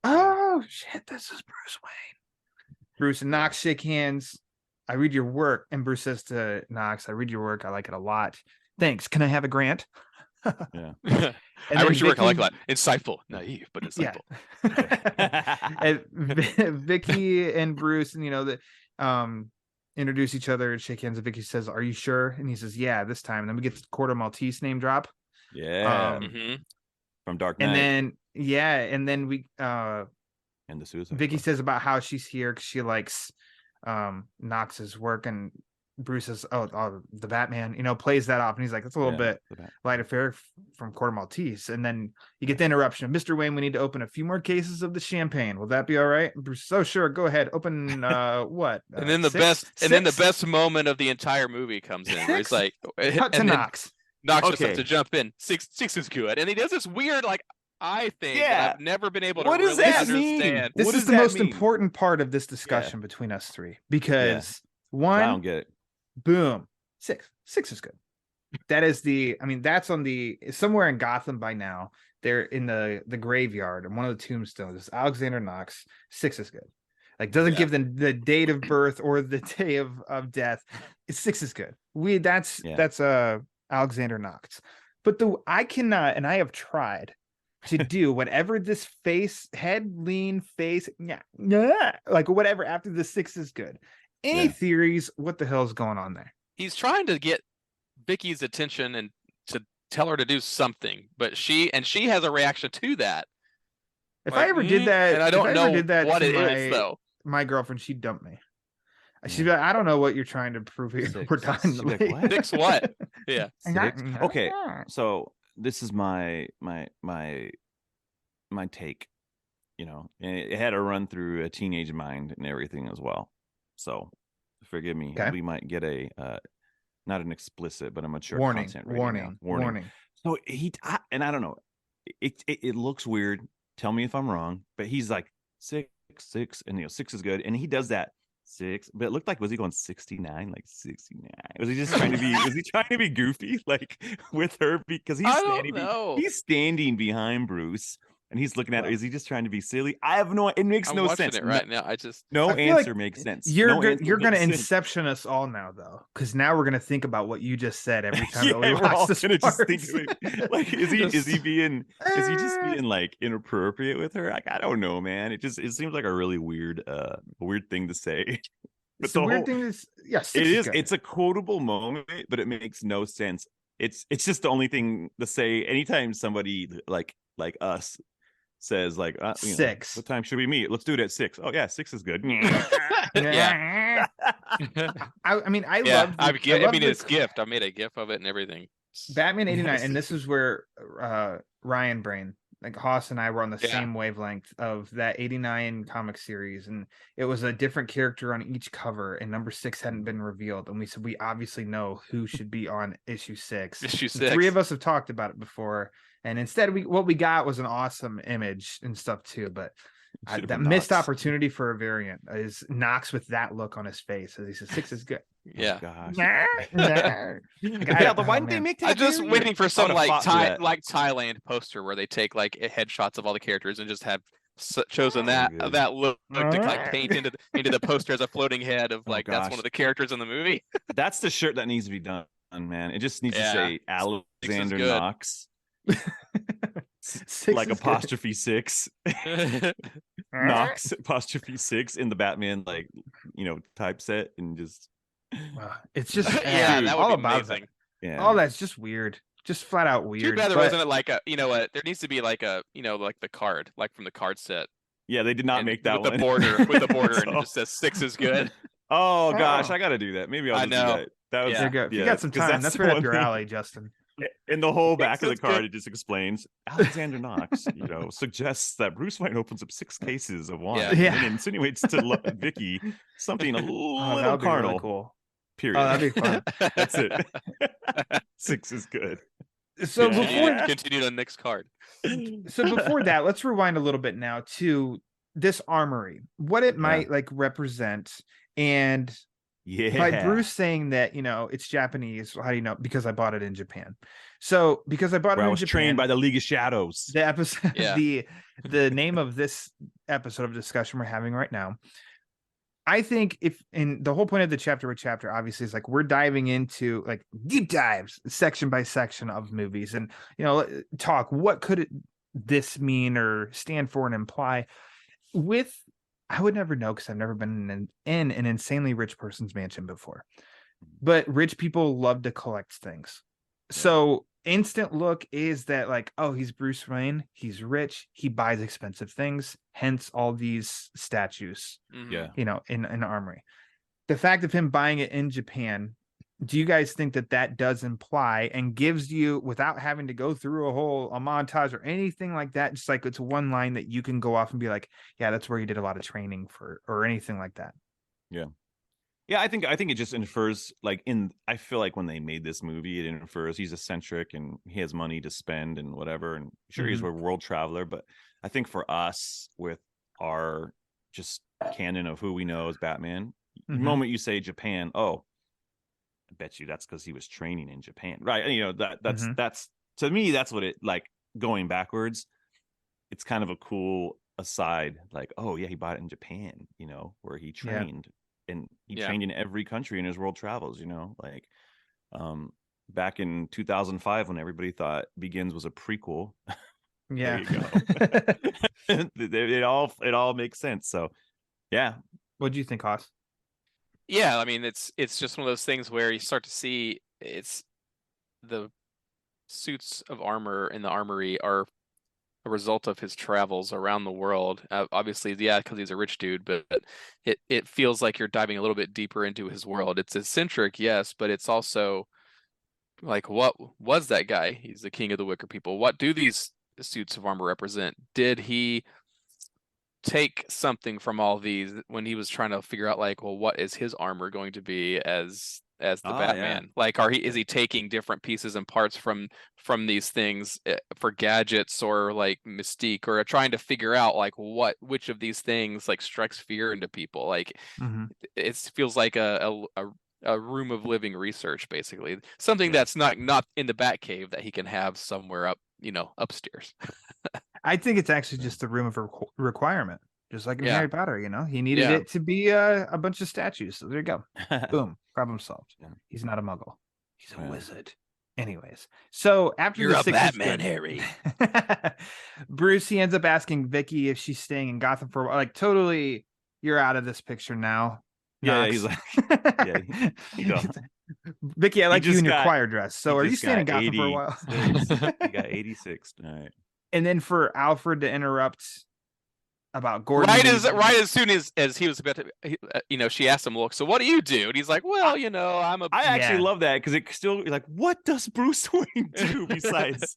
Speaker 4: Oh shit, this is Bruce Wayne. Bruce and Knox shake hands. I read your work, and Bruce says to Knox, I read your work, I like it a lot. Thanks. Can I have a grant?
Speaker 6: Yeah.
Speaker 4: And
Speaker 5: I
Speaker 4: then
Speaker 5: wish you work. I like
Speaker 4: Vicky-
Speaker 5: that. Insightful, naive, but
Speaker 4: Yeah.
Speaker 5: insightful.
Speaker 4: And Vicky and Bruce, and you know, introduce each other and shake hands. And Vicky says, "Are you sure?" And he says, "Yeah, this time." And then we get the Quarter Maltese name drop.
Speaker 6: Yeah.
Speaker 5: Mhm.
Speaker 6: From Dark Knight.
Speaker 4: And then we
Speaker 6: and the Suicide
Speaker 4: Vicky
Speaker 6: Squad.
Speaker 4: says about how she's here because she likes Knox's work, and Bruce says, "Oh, the Batman," plays that off, and he's like, "That's a little bit light affair from Quarter Maltese." And then you get the interruption of Mr. Wayne. We need to open a few more cases of the champagne. Will that be all right? And Bruce, "Oh, sure, go ahead. Open what?"
Speaker 5: And then the best moment of the entire movie comes in, where he's like,
Speaker 4: cut to Knox.
Speaker 5: Knox just has to jump in. Six is good, and he does this weird eye thing that I've never been able to
Speaker 6: What does
Speaker 5: really
Speaker 6: that
Speaker 5: understand.
Speaker 6: mean?
Speaker 4: This
Speaker 6: What
Speaker 4: is
Speaker 6: does
Speaker 4: the
Speaker 6: that
Speaker 4: most
Speaker 6: mean?
Speaker 4: important part of this discussion between us three, because
Speaker 6: I
Speaker 4: one,
Speaker 6: don't get it.
Speaker 4: boom, six is good. That is that's on somewhere in Gotham by now. They're in the graveyard, and one of the tombstones is Alexander Knox. 6 is good. Doesn't give them the date of birth or the day of death. 6 is good. That's Alexander Knox. But I cannot, and I have tried to do whatever this head lean face, whatever after the 6 is good. Any theories? What the hell is going on there?
Speaker 5: He's trying to get Vicky's attention and to tell her to do something, but she has a reaction to that.
Speaker 4: If I ever did that,
Speaker 5: and I don't know what it is though.
Speaker 4: My girlfriend, she'd dump me. She'd be like, "I don't know what you're trying to prove here. We're done."
Speaker 6: Like, what?
Speaker 5: 6 what? Yeah.
Speaker 6: 6? Okay, so this is my take. It had to run through a teenage mind and everything as well. So forgive me.
Speaker 4: Okay.
Speaker 6: We might get a not an explicit, but a mature
Speaker 4: warning.
Speaker 6: content rating.
Speaker 4: Warning.
Speaker 6: So I don't know. It looks weird. Tell me if I'm wrong, but he's like 6, and 6 is good, and he does that 6, but it looked like, was he going 69, like 69? Was he just trying to be? Was he trying to be goofy, with her, because he's standing behind Bruce, and he's looking at her. Is he just trying to be silly? I have no. It makes
Speaker 5: I'm
Speaker 6: no
Speaker 5: watching
Speaker 6: sense
Speaker 5: it right now.
Speaker 6: no answer makes sense.
Speaker 4: You're going to inception us all now, though, because now we're going to think about what you just said every time that we watch this.
Speaker 6: Is he just being inappropriate with her? I don't know, man. It seems like a really weird thing to say. But
Speaker 4: the weird thing is, it is.
Speaker 6: It's a quotable moment, but it makes no sense. It's just the only thing to say anytime somebody like us says
Speaker 4: 6.
Speaker 6: What time should we meet? Let's do it at 6. Oh yeah, 6 is good.
Speaker 5: Yeah.
Speaker 4: It's
Speaker 5: gift. I made a gif of it and everything.
Speaker 4: Batman 89, and this is where Ryan Brain, Haas and I were on the same wavelength of that 89 comic series, and it was a different character on each cover, and number 6 hadn't been revealed, and we said we obviously know who should be on issue 6.
Speaker 5: Issue 6.
Speaker 4: The 3 of us have talked about it before, and instead what we got was an awesome image and stuff too, but that missed opportunity for a variant is Knox with that look on his face as he says 6 is good.
Speaker 5: Yeah.
Speaker 6: Oh, gosh.
Speaker 4: Why didn't they make that?
Speaker 5: I'm just waiting for some Thailand poster where they take headshots of all the characters and just have chosen that look to paint into the poster as a floating head of that's one of the characters in the movie.
Speaker 6: That's the shirt that needs to be done, man. It just needs to say Alexander Knox.
Speaker 4: 6
Speaker 6: apostrophe 6 Knox apostrophe 6 in the Batman typeset, and just
Speaker 4: it's just
Speaker 5: that would
Speaker 4: all
Speaker 5: be
Speaker 4: about
Speaker 5: amazing.
Speaker 6: Yeah,
Speaker 4: all that's just weird, just flat out weird.
Speaker 5: Too bad there wasn't there needs to be the card from the card set.
Speaker 6: Yeah, they did not make that
Speaker 5: with
Speaker 6: one
Speaker 5: with the border and it just says 6 is good.
Speaker 6: Oh gosh, I gotta do that. Maybe I'll just do that. That was
Speaker 4: if you got some time, that's right up your alley, Justin.
Speaker 6: In the whole back of the card, it just explains Alexander Knox, suggests that Bruce Wayne opens up 6 cases of wine and insinuates to Vicky something a little carnal.
Speaker 4: Really cool.
Speaker 6: Period.
Speaker 4: Oh, that'd be fun.
Speaker 6: That's it. 6 is good.
Speaker 4: So
Speaker 5: continue to Nick's card.
Speaker 4: So before that, let's rewind a little bit now to this armory, what it might represent, and by Bruce saying that it's Japanese. How do you know? Because I bought it in Japan. So because I bought it in Japan, I was
Speaker 6: trained by the League of Shadows.
Speaker 4: The episode, the name of this episode of discussion we're having right now. I think the whole point of the chapter by chapter obviously is we're diving into deep dives section by section of movies, and talk what could this mean or stand for and imply. With I would never know because I've never been in an insanely rich person's mansion before. But rich people love to collect things. So instant look is that like, oh, he's Bruce Wayne. He's rich. He buys expensive things. Hence all these statues,
Speaker 5: Mhm.
Speaker 4: you know, in an armory. The fact of him buying it in Japan, do you guys think that that does imply and gives you, without having to go through a montage or anything like that, just like it's one line that you can go off and be like, yeah, that's where he did a lot of training for, or anything like that?
Speaker 6: Yeah, I think it just infers like I feel like when they made this movie, it infers he's eccentric and he has money to spend and whatever. And sure, he's a world traveler, but I think for us with our just canon of who we know as Batman, the moment you say Japan, oh, I bet you that's because he was training in Japan, right? And, you know, that's to me, that's what it like going backwards. It's kind of a cool aside, like, oh yeah, he bought it in Japan, you know, where he trained. And he trained in every country in his world travels, you know, like back in 2005 when everybody thought Begins was a prequel. There you go. it all makes sense. So yeah.
Speaker 4: What do you think, Haas?
Speaker 5: Yeah, I mean it's just one of those things where you start to see it's the suits of armor in the armory are a result of his travels around the world. Obviously, yeah, because he's a rich dude, but it feels like you're diving a little bit deeper into his world. It's eccentric, yes, but it's also like, what was that guy? He's the king of the Wicker people. What do these suits of armor represent? Did he take something from all these when he was trying to figure out, like, well, what is his armor going to be as the Batman? Like, is he taking different pieces and parts from these things for gadgets or like mystique, or trying to figure out like which of these things like strikes fear into people? Like it feels like a room of living research, basically something that's not in the Batcave that he can have somewhere up, you know, upstairs.
Speaker 4: I think it's actually just a room of requirement, just like in Harry Potter. You know, he needed
Speaker 5: Yeah.
Speaker 4: it to be a bunch of statues. So there you go. Boom, problem solved.
Speaker 6: Yeah.
Speaker 4: He's not a Muggle. He's a wizard. Anyways, so after
Speaker 5: You're
Speaker 4: the
Speaker 5: a
Speaker 4: six is
Speaker 5: Batman,
Speaker 4: good,
Speaker 5: Harry.
Speaker 4: Bruce, he ends up asking Vicky if she's staying in Gotham for a while. Like, totally, you're out of this picture now.
Speaker 6: Yeah,
Speaker 4: Knox.
Speaker 6: he's like, yeah, you know.
Speaker 4: Vicky, I like you
Speaker 6: just
Speaker 4: in your
Speaker 6: got-
Speaker 4: choir dress. So are you
Speaker 6: just
Speaker 4: staying in
Speaker 6: got
Speaker 4: Gotham for a while?
Speaker 6: 86. He got 86 tonight.
Speaker 4: And then for Alfred to interrupt about Gordon
Speaker 5: Right
Speaker 4: leaving.
Speaker 5: as soon as he was about to, you know, she asked him, "Look, so what do you do?" And he's like, "Well, you know, I'm a."
Speaker 6: I actually
Speaker 4: Yeah.
Speaker 6: love that because it still like, what does Bruce Wayne do besides?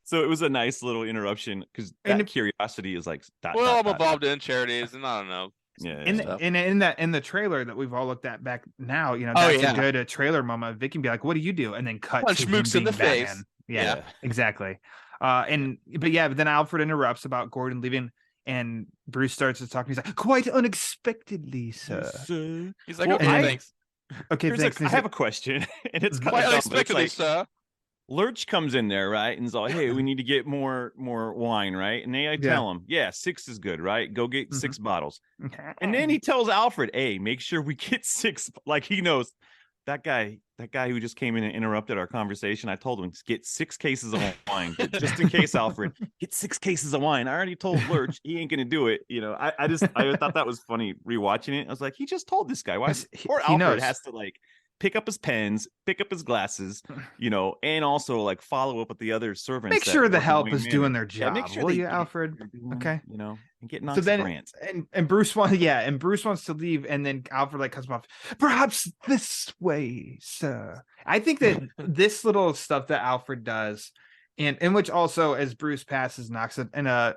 Speaker 6: So it was a nice little interruption because that curiosity is like,
Speaker 5: I'm involved in charities, and I don't know.
Speaker 6: Yeah.
Speaker 4: In the trailer that we've all looked at back now, you know, that's a good trailer moment. Vic can be like, "What do you do?" And then cut
Speaker 5: Punch
Speaker 4: to him
Speaker 5: Mooks in
Speaker 4: being
Speaker 5: the
Speaker 4: Batman.
Speaker 5: face.
Speaker 4: Yeah, exactly. But then Alfred interrupts about Gordon leaving, and Bruce starts to talk, and he's like, "Quite unexpectedly, sir."
Speaker 5: He's like,
Speaker 6: Well,
Speaker 5: "Okay, thanks."
Speaker 4: Okay, thanks.
Speaker 6: I have a question, and it's kind
Speaker 5: Quite
Speaker 6: of dumb, but it's
Speaker 5: unexpectedly,
Speaker 6: like,
Speaker 5: sir.
Speaker 6: Lurch comes in there, right? And he's like, hey, we need to get more wine, right? And I tell him, 6 is good, right? Go get 6 bottles. And then he tells Alfred, hey, make sure we get 6. Like, he knows that guy who just came in and interrupted our conversation. I told him, get 6 cases of wine. Just in case, Alfred, get 6 cases of wine. I already told Lurch he ain't gonna do it. You know, I thought that was funny rewatching it. I was like, he just told this guy. Why poor Alfred has to like pick up his pens, pick up his glasses, you know, and also like follow up with the other servants.
Speaker 4: Make sure the help is doing their job.
Speaker 6: Make sure
Speaker 4: will you, Alfred? Okay,
Speaker 6: you know, and get Knox grants.
Speaker 4: And Bruce wants to leave, and then Alfred like cuts him off. Perhaps this way, sir. I think that this little stuff that Alfred does, and in which also as Bruce passes Knox and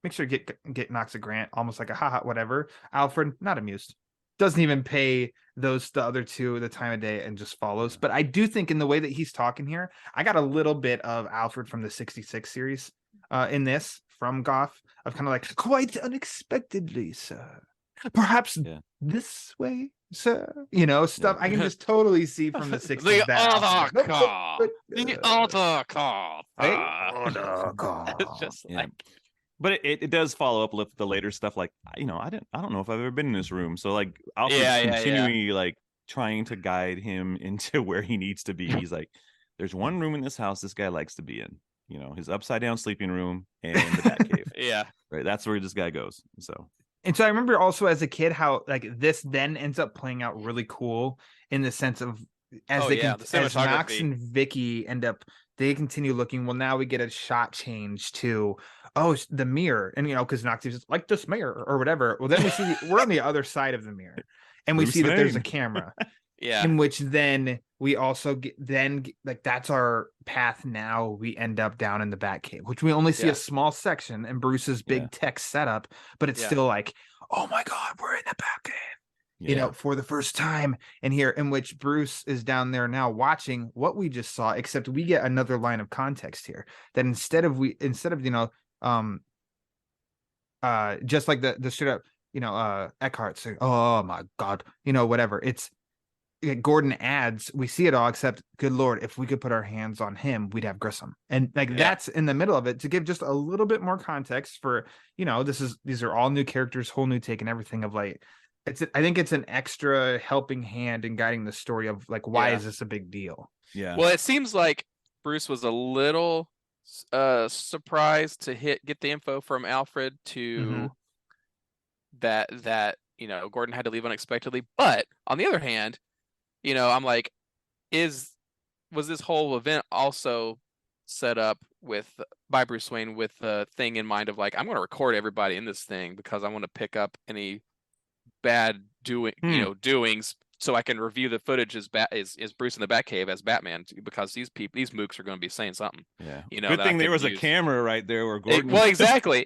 Speaker 4: make sure to get Knox a grant, almost like a haha whatever. Alfred not amused. Doesn't even pay the other two the time of day and just follows. But I do think in the way that he's talking here, I got a little bit of Alfred from the 66 series in this from Goff of kind of like, quite unexpectedly, sir. Perhaps this way, sir. You know, stuff I can just totally see from the 60s.
Speaker 5: The other car. The other car.
Speaker 4: It's
Speaker 5: just like.
Speaker 6: But it does follow up with the later stuff. Like, you know, I don't know if I've ever been in this room. So like Alfred's continually like trying to guide him into where he needs to be. He's like, there's one room in this house this guy likes to be in, you know, his upside down sleeping room and the Batcave.
Speaker 5: Yeah.
Speaker 6: Right. That's where this guy goes. So
Speaker 4: And so I remember also as a kid how like this then ends up playing out really cool in the sense of as
Speaker 5: Oh,
Speaker 4: they
Speaker 5: yeah,
Speaker 4: can
Speaker 5: the
Speaker 4: as Knox
Speaker 5: cinematography.
Speaker 4: and Vicky end up they continue looking. Well, now we get a shot change to it's the mirror, and because Knox is just like this mirror or whatever. Well, then we see we're on the other side of the mirror, and we
Speaker 6: Bruce
Speaker 4: see that there's a
Speaker 6: Wayne.
Speaker 4: camera.
Speaker 5: Yeah.
Speaker 4: In which then we also like that's our path. Now we end up down in the Batcave, which we only see
Speaker 5: Yeah.
Speaker 4: a small section and Bruce's big
Speaker 6: Yeah.
Speaker 4: tech setup, but it's
Speaker 5: Yeah.
Speaker 4: still like, oh my god, we're in the Batcave,
Speaker 6: Yeah.
Speaker 4: for the first time. And here, in which Bruce is down there now watching what we just saw, except we get another line of context here that instead of just like the straight up Eckhart saying, oh my god, whatever, it's Gordon adds, we see it all except, good lord, if we could put our hands on him, we'd have Grissom. And like that's in the middle of it to give just a little bit more context for, these are all new characters, whole new take and everything of like, I think it's an extra helping hand in guiding the story of like, why is this a big deal?
Speaker 6: Yeah.
Speaker 5: Well, it seems like Bruce was a little surprised to get the info from Alfred to that Gordon had to leave unexpectedly. But on the other hand, I'm like, was this whole event also set up by Bruce Wayne with the thing in mind of like, I'm going to record everybody in this thing because I want to pick up any bad doings so I can review the footage as Bruce in the Batcave as Batman, because these mooks are going to be saying something.
Speaker 6: Yeah.
Speaker 5: That
Speaker 6: Good
Speaker 5: I
Speaker 6: thing there
Speaker 5: can
Speaker 6: was a
Speaker 5: use.
Speaker 6: camera right there where Gordon.
Speaker 5: Well, exactly.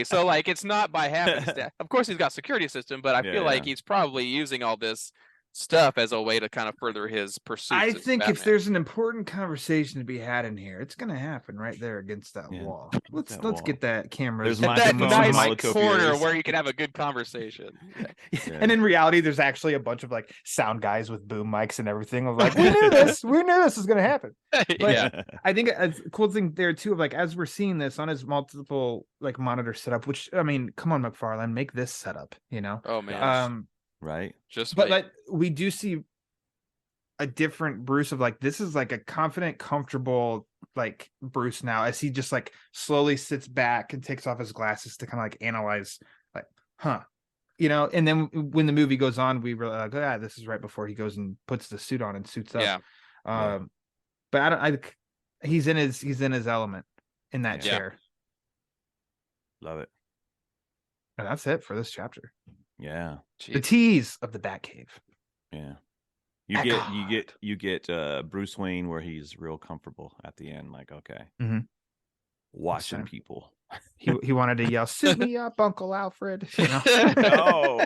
Speaker 5: So like, it's not by happenstance. Of course, he's got security system, but I feel like he's probably using all this stuff as a way to kind of further his pursuits.
Speaker 4: I
Speaker 5: as
Speaker 4: think
Speaker 5: Batman.
Speaker 4: if there's an important conversation to be had in here, it's gonna happen right there against that
Speaker 6: Yeah.
Speaker 4: wall. Let's
Speaker 6: That
Speaker 4: let's
Speaker 6: wall.
Speaker 4: get that camera.
Speaker 6: There's
Speaker 5: at that
Speaker 6: microphones and
Speaker 5: nice
Speaker 6: all the
Speaker 5: corner
Speaker 6: copiers.
Speaker 5: where you can have a good conversation.
Speaker 4: And in reality, there's actually a bunch of like sound guys with boom mics and everything. Of like, we knew this was gonna happen. But
Speaker 5: Yeah.
Speaker 4: I think a cool thing there too of like, as we're seeing this on his multiple like monitor setup, which I mean, come on, McFarlane, make this setup,
Speaker 5: Oh man.
Speaker 6: Right.
Speaker 5: Just
Speaker 4: but
Speaker 5: wait.
Speaker 4: like we do see a different Bruce of like, this is like a confident, comfortable like Bruce now, as he just like slowly sits back and takes off his glasses to kind of like analyze like, and then when the movie goes on, we realize like, this is right before he goes and puts the suit on and suits up. But he's in his element in that chair.
Speaker 6: Love it.
Speaker 4: And that's it for this chapter.
Speaker 6: Yeah.
Speaker 4: The tease of the Batcave.
Speaker 6: Yeah. You get Bruce Wayne where he's real comfortable at the end, like, okay. Watching people.
Speaker 4: He wanted to yell, "Suit me up, Uncle Alfred."
Speaker 6: Oh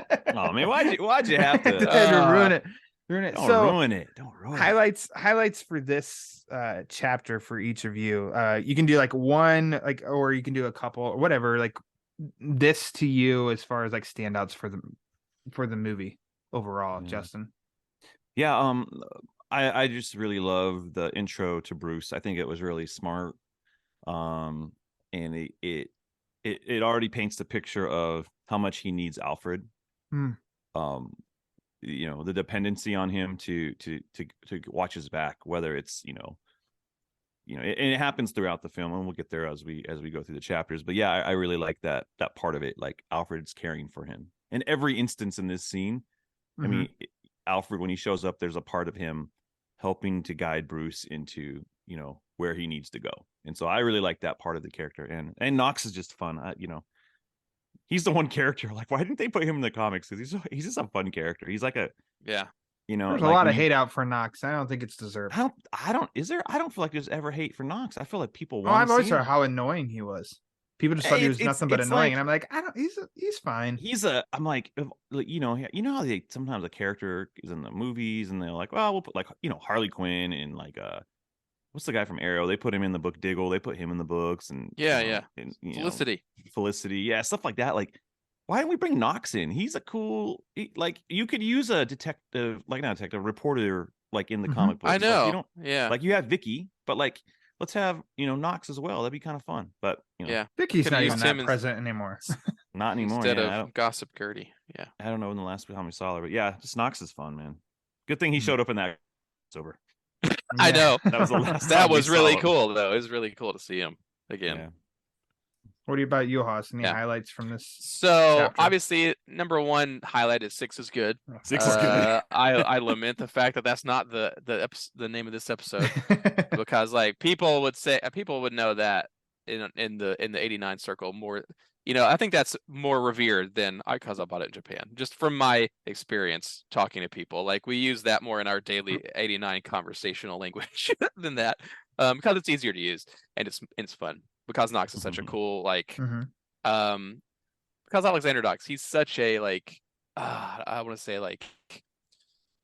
Speaker 6: man, why'd you have to
Speaker 4: ruin it?
Speaker 6: Don't ruin it.
Speaker 4: Highlights for this chapter for each of you. You can do like one, or you can do a couple or whatever. Like this to you as far as like standouts for the movie overall, Justin.
Speaker 6: Yeah, I just really love the intro to Bruce. I think it was really smart. And it already paints the picture of how much he needs Alfred. The dependency on him to watch his back, whether it's and it happens throughout the film, and we'll get there as we go through the chapters. But yeah, I really like that part of it. Like Alfred's caring for him in every instance in this scene. I mean, Alfred, when he shows up, there's a part of him helping to guide Bruce into where he needs to go. And so I really like that part of the character. And Knox is just fun. He's the one character, like, why didn't they put him in the comics? Because he's just a fun character. He's like
Speaker 4: there's
Speaker 6: like
Speaker 4: a lot of hate out for Knox. I don't think it's deserved.
Speaker 6: I don't feel like there's ever hate for Knox. I feel like people want
Speaker 4: I've always heard how annoying he was. People just thought he was nothing but annoying, and I'm like, he's fine. I'm like, how they sometimes a character is in the movies and they're like, well, we'll put like Harley Quinn and like what's the guy from Arrow? They put him in the book Diggle. They put him in the books and and, Felicity, stuff like that. Like, why didn't we bring Knox in? He's a cool, like, you could use a detective, like not a detective, reporter, like in the comic books.
Speaker 5: I know.
Speaker 6: Like, like you have Vicky, but like, let's have Knox as well. That'd be kind of fun. But
Speaker 4: Vicky's not even that present anymore.
Speaker 6: Not anymore.
Speaker 5: Instead of Gossip Gertie. Yeah.
Speaker 6: I don't know when the last time we saw her, but yeah, just Knox is fun, man. Good thing he showed up in that sober.
Speaker 5: I know.
Speaker 6: That was the last.
Speaker 5: That was really cool, though. It was really cool to see him again.
Speaker 4: What about you, Haas? Any
Speaker 5: Yeah.
Speaker 4: highlights from this?
Speaker 5: So
Speaker 4: chapter?
Speaker 5: obviously, number one highlight is 6 is good.
Speaker 6: 6 is good.
Speaker 5: I lament the fact that that's not the name of this episode, because like people would know that in the 89 circle more. I think that's more revered than because I bought it in Japan. Just from my experience talking to people, like we use that more in our daily 89 conversational language than that, because it's easier to use and it's fun. Because Knox is such a cool like,
Speaker 4: Mhm.
Speaker 5: because Alexander Knox, he's such a like, I want to say like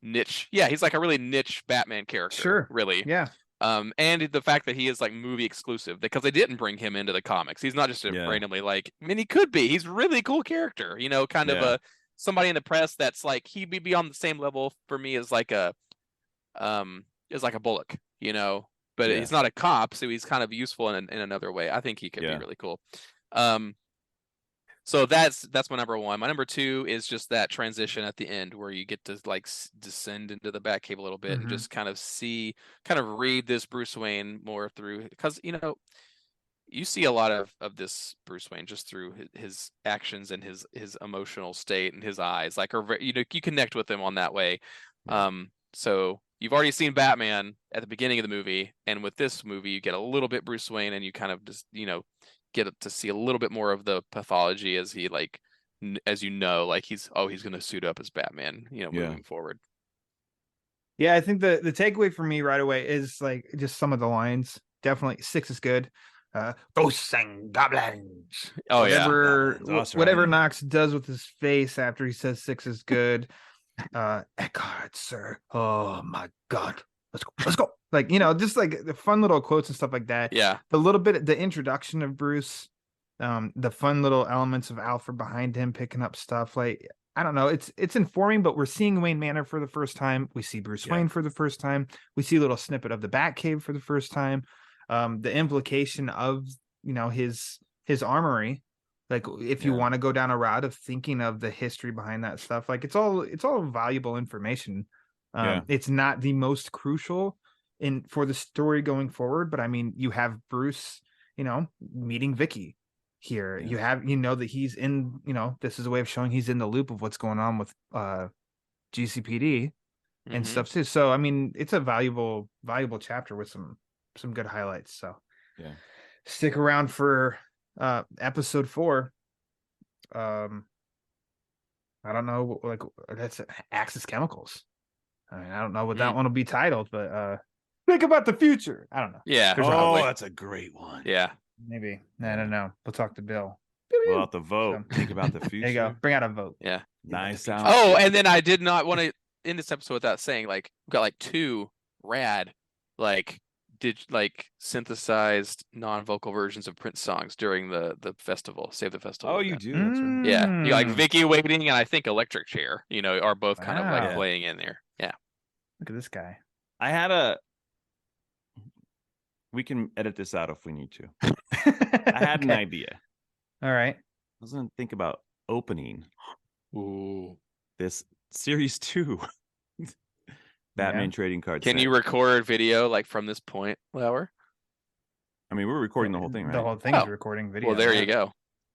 Speaker 5: niche. Yeah, he's like a really niche Batman character.
Speaker 4: Sure.
Speaker 5: Really.
Speaker 4: Yeah.
Speaker 5: And the fact that he is like movie exclusive, because they didn't bring him into the comics. He's not just a randomly like, I mean, he could be. He's a really cool character, kind of a somebody in the press that's like, he'd be on the same level for me as like a Bullock, but he's not a cop, so he's kind of useful in another way. I think he could be really cool. So that's my number one. My number two is just that transition at the end where you get to like descend into the Batcave a little bit and just kind of read this Bruce Wayne more through, because you see a lot of this Bruce Wayne just through his actions and his emotional state and his eyes, like, you connect with him on that way. So you've already seen Batman at the beginning of the movie, and with this movie you get a little bit Bruce Wayne, and you kind of just get to see a little bit more of the pathology as he like like he's going to suit up as Batman moving forward.
Speaker 4: Yeah, I think the takeaway for me right away is like just some of the lines. Definitely 6 is good. Ghosts and goblins.
Speaker 5: Oh
Speaker 4: whatever,
Speaker 6: yeah,
Speaker 4: whatever Knox does with his face after he says 6 is good. Eckhart, sir. Oh my God. Let's go. Like, just like the fun little quotes and stuff like that.
Speaker 5: Yeah.
Speaker 4: The introduction of Bruce, the fun little elements of Alfred behind him picking up stuff. Like, I don't know. It's informing, but we're seeing Wayne Manor for the first time. We see Bruce Wayne for the first time. We see a little snippet of the Batcave for the first time. The implication of, his armory. Like, if you want to go down a route of thinking of the history behind that stuff, like it's all valuable information. It's not the most crucial for the story going forward, but I mean, you have Bruce, meeting Vicky here. You have, that he's in, this is a way of showing he's in the loop of what's going on with GCPD and stuff too. So I mean, it's a valuable chapter with some good highlights. So stick around for episode 4. I don't know, like, that's Axis Chemicals. I mean, I don't know what that one will be titled, but think about the future. I don't know.
Speaker 5: Yeah.
Speaker 6: That's a great one.
Speaker 5: Yeah.
Speaker 4: Maybe. I don't know. We'll talk to Bill.
Speaker 6: We'll have to vote. Think about the future.
Speaker 4: There you go. Bring out a vote.
Speaker 5: Yeah.
Speaker 6: Nice.
Speaker 5: Oh, and then I did not want to end this episode without saying, like, we've got like 2 rad, like, synthesized non-vocal versions of Prince songs during the festival, Save the Festival.
Speaker 6: Oh, you do? That's right.
Speaker 5: Yeah, you like Vicky Waiting and I think Electric Chair, are both kind of like playing in there. Yeah.
Speaker 4: Look at this guy.
Speaker 6: We can edit this out if we need to. I had an idea.
Speaker 4: All right.
Speaker 6: I was going to think about opening
Speaker 5: Ooh.
Speaker 6: this series 2 Batman trading card
Speaker 5: Can
Speaker 6: set.
Speaker 5: you record video like from this point, Lauer?
Speaker 6: I mean, we're recording the whole thing, right?
Speaker 4: The whole thing's recording video.
Speaker 5: Well, there you go.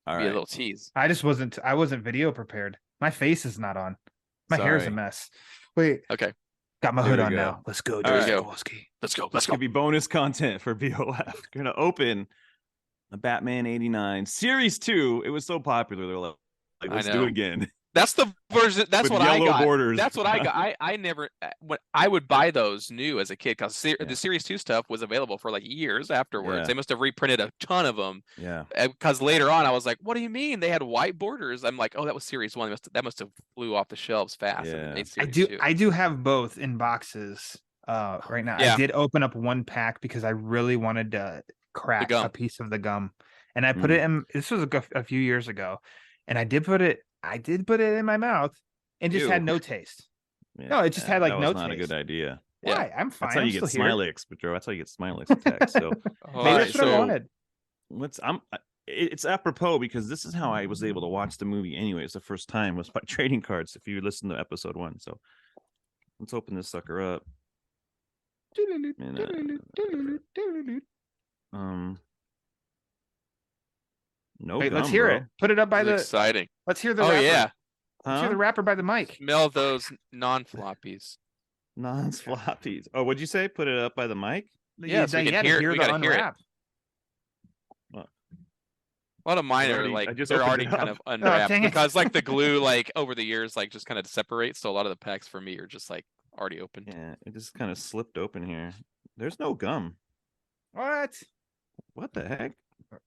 Speaker 6: All
Speaker 5: Be
Speaker 6: right.
Speaker 5: a little tease.
Speaker 4: I wasn't video prepared. My face is not on. My hair's a
Speaker 6: Sorry.
Speaker 4: mess. Wait.
Speaker 5: Okay.
Speaker 4: Got my
Speaker 6: There
Speaker 4: hood
Speaker 6: we
Speaker 4: on
Speaker 6: go.
Speaker 4: now. Let's go,
Speaker 6: All
Speaker 4: Justin
Speaker 6: right.
Speaker 4: Kowalski.
Speaker 5: Let's go.
Speaker 6: This could be bonus content for BOF. We're going to open the Batman 89 Series 2. It was so popular. They're like, let's do it again.
Speaker 5: That's the version. That's
Speaker 6: With
Speaker 5: what I
Speaker 6: yellow
Speaker 5: got.
Speaker 6: borders.
Speaker 5: That's what I got. I never. When I would buy those new as a kid, because the Series 2 stuff was available for like years afterwards.
Speaker 6: Yeah.
Speaker 5: They must have reprinted a ton of them.
Speaker 6: Yeah.
Speaker 5: Because later on, I was like, "What do you mean they had white borders?" I'm like, "Oh, that was Series 1. That must have flew off the shelves fast."
Speaker 6: Yeah.
Speaker 5: And made Series 2.
Speaker 4: I do have both in boxes right now.
Speaker 5: Yeah.
Speaker 4: I did open up one pack because I really wanted to crack a piece of the gum, and I put it in. This was a few years ago, and I did put it in my mouth and just had no taste.
Speaker 6: Yeah.
Speaker 4: No, it just had like
Speaker 6: that
Speaker 4: no
Speaker 6: was not
Speaker 4: taste.
Speaker 6: a good idea.
Speaker 4: Why? I'm fine.
Speaker 6: That's how
Speaker 4: I'm
Speaker 6: you get
Speaker 4: still here.
Speaker 6: Smilex, but Joe. That's how you get Smilex attacks. So
Speaker 4: Maybe that's what I wanted.
Speaker 6: it's apropos because this is how I was able to watch the movie anyways. The first time was by trading cards. If you listen to episode 1, so let's open this sucker up. And, No
Speaker 4: Wait,
Speaker 6: gum,
Speaker 4: let's hear
Speaker 6: bro.
Speaker 4: it. Put it up by
Speaker 5: This is
Speaker 4: the.
Speaker 5: exciting.
Speaker 4: Let's hear the
Speaker 5: Oh
Speaker 4: rapper.
Speaker 5: yeah,
Speaker 4: Let's hear
Speaker 6: Huh?
Speaker 4: the rapper by the mic.
Speaker 5: smell those non-floppies.
Speaker 6: Non-floppies. Oh, what'd you say? Put it up by the mic?
Speaker 5: Yeah, so we can hear. We
Speaker 4: the
Speaker 5: gotta hear it.
Speaker 4: unwrap.
Speaker 5: A lot of mine are
Speaker 6: I
Speaker 5: like
Speaker 6: just
Speaker 5: they're
Speaker 6: opened
Speaker 5: already
Speaker 6: it
Speaker 5: kind
Speaker 6: up.
Speaker 5: of unwrapped
Speaker 4: dang it.
Speaker 5: because like the glue like over the years like just kind of separates. So a lot of the packs for me are just like already opened.
Speaker 6: Yeah, it just kind of slipped open here. There's no gum.
Speaker 4: What?
Speaker 6: What the heck?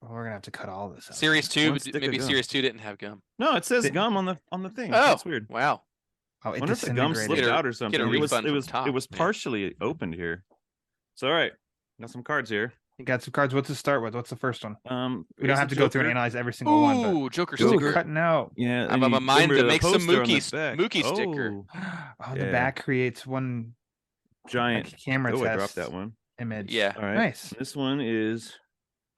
Speaker 4: We're gonna have to cut all this out.
Speaker 5: Series 2,
Speaker 6: One stick of
Speaker 5: maybe
Speaker 6: gum.
Speaker 5: Series 2 didn't have gum.
Speaker 6: No, it says
Speaker 4: Th-
Speaker 6: gum on the thing.
Speaker 5: Oh,
Speaker 6: That's weird.
Speaker 5: wow.
Speaker 4: Oh, it
Speaker 6: Wonder if the gum
Speaker 4: disintegrated.
Speaker 6: slipped
Speaker 5: Get a-
Speaker 6: out or something.
Speaker 5: get a
Speaker 6: It was
Speaker 5: refund
Speaker 6: it
Speaker 5: from
Speaker 6: was
Speaker 5: Top,
Speaker 6: it was
Speaker 5: man.
Speaker 6: partially opened here. So all right, got some cards here.
Speaker 4: You got some cards. What's to start with? What's the first one? We don't
Speaker 6: here's
Speaker 4: have
Speaker 6: the
Speaker 4: to go through and
Speaker 6: Joker.
Speaker 4: analyze every single one. But
Speaker 5: Ooh, Joker
Speaker 4: Ooh,
Speaker 5: sticker.
Speaker 4: cutting out.
Speaker 6: Yeah,
Speaker 5: I'm
Speaker 6: and
Speaker 5: of a
Speaker 6: you
Speaker 5: mind
Speaker 6: remember
Speaker 5: to
Speaker 6: the
Speaker 5: make some
Speaker 6: poster on the
Speaker 5: Mookie
Speaker 6: back.
Speaker 5: Mookie sticker.
Speaker 6: Oh,
Speaker 4: Oh, the
Speaker 6: Yeah.
Speaker 4: back creates one
Speaker 6: giant.
Speaker 4: like, camera
Speaker 6: Oh, I
Speaker 4: test
Speaker 6: dropped that one.
Speaker 4: image.
Speaker 5: Yeah.
Speaker 6: All right.
Speaker 4: Nice.
Speaker 6: This one is.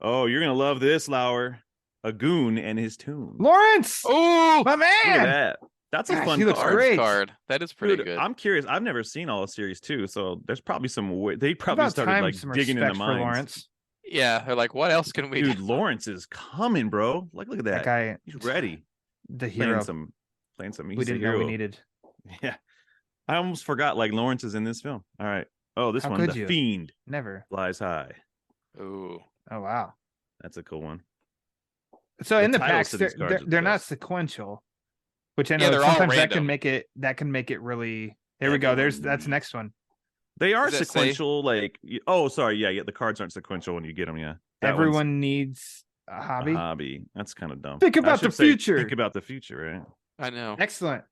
Speaker 6: Oh, you're gonna love this, Lauer. A goon and his tune.
Speaker 4: Lawrence,
Speaker 5: Oh,
Speaker 4: my
Speaker 6: Look at
Speaker 4: man.
Speaker 6: that. That's a
Speaker 4: Gosh,
Speaker 6: fun
Speaker 4: he looks
Speaker 6: card.
Speaker 4: great.
Speaker 5: card. That is pretty
Speaker 6: Dude,
Speaker 5: good.
Speaker 6: I'm curious. I've never seen all of Series 2, so there's probably some. They
Speaker 4: How
Speaker 6: probably
Speaker 4: about
Speaker 6: started
Speaker 4: time
Speaker 6: like
Speaker 4: some
Speaker 6: digging
Speaker 4: respect
Speaker 6: into
Speaker 4: for
Speaker 6: mines.
Speaker 4: Lawrence.
Speaker 5: Yeah, they're like, what else can we
Speaker 6: Dude,
Speaker 5: do?
Speaker 6: Lawrence is coming, bro. Like, look at
Speaker 4: That
Speaker 6: that.
Speaker 4: guy,
Speaker 6: He's ready.
Speaker 4: the
Speaker 6: Playing
Speaker 4: hero
Speaker 6: some.
Speaker 4: we
Speaker 6: He's a
Speaker 4: didn't know we
Speaker 6: hero.
Speaker 4: needed.
Speaker 6: Yeah, I almost forgot. Like Lawrence is in this film. All right. Oh, this
Speaker 4: How
Speaker 6: one,
Speaker 4: could
Speaker 6: the
Speaker 4: you?
Speaker 6: Fiend
Speaker 4: Never.
Speaker 6: flies high.
Speaker 5: Ooh.
Speaker 4: Oh wow.
Speaker 6: That's a cool one.
Speaker 4: So
Speaker 6: The
Speaker 4: in the
Speaker 6: titles
Speaker 4: packs,
Speaker 6: to these cards are the
Speaker 4: they're not
Speaker 6: best.
Speaker 4: sequential, which I
Speaker 5: Yeah,
Speaker 4: know
Speaker 5: they're all
Speaker 4: sometimes that can
Speaker 5: random.
Speaker 4: make it really. There we go. That's
Speaker 6: Everyone-
Speaker 4: next one.
Speaker 6: They are
Speaker 5: Does that say-
Speaker 6: sequential. Like, oh, sorry. Yeah. The cards aren't sequential when you get them. Yeah. That one's
Speaker 4: Everyone needs a
Speaker 6: a
Speaker 4: hobby.
Speaker 6: hobby. That's kind of dumb.
Speaker 4: Think
Speaker 6: I
Speaker 4: about the
Speaker 6: should say
Speaker 4: future.
Speaker 6: Think about the future, right?
Speaker 5: I know.
Speaker 4: Excellent.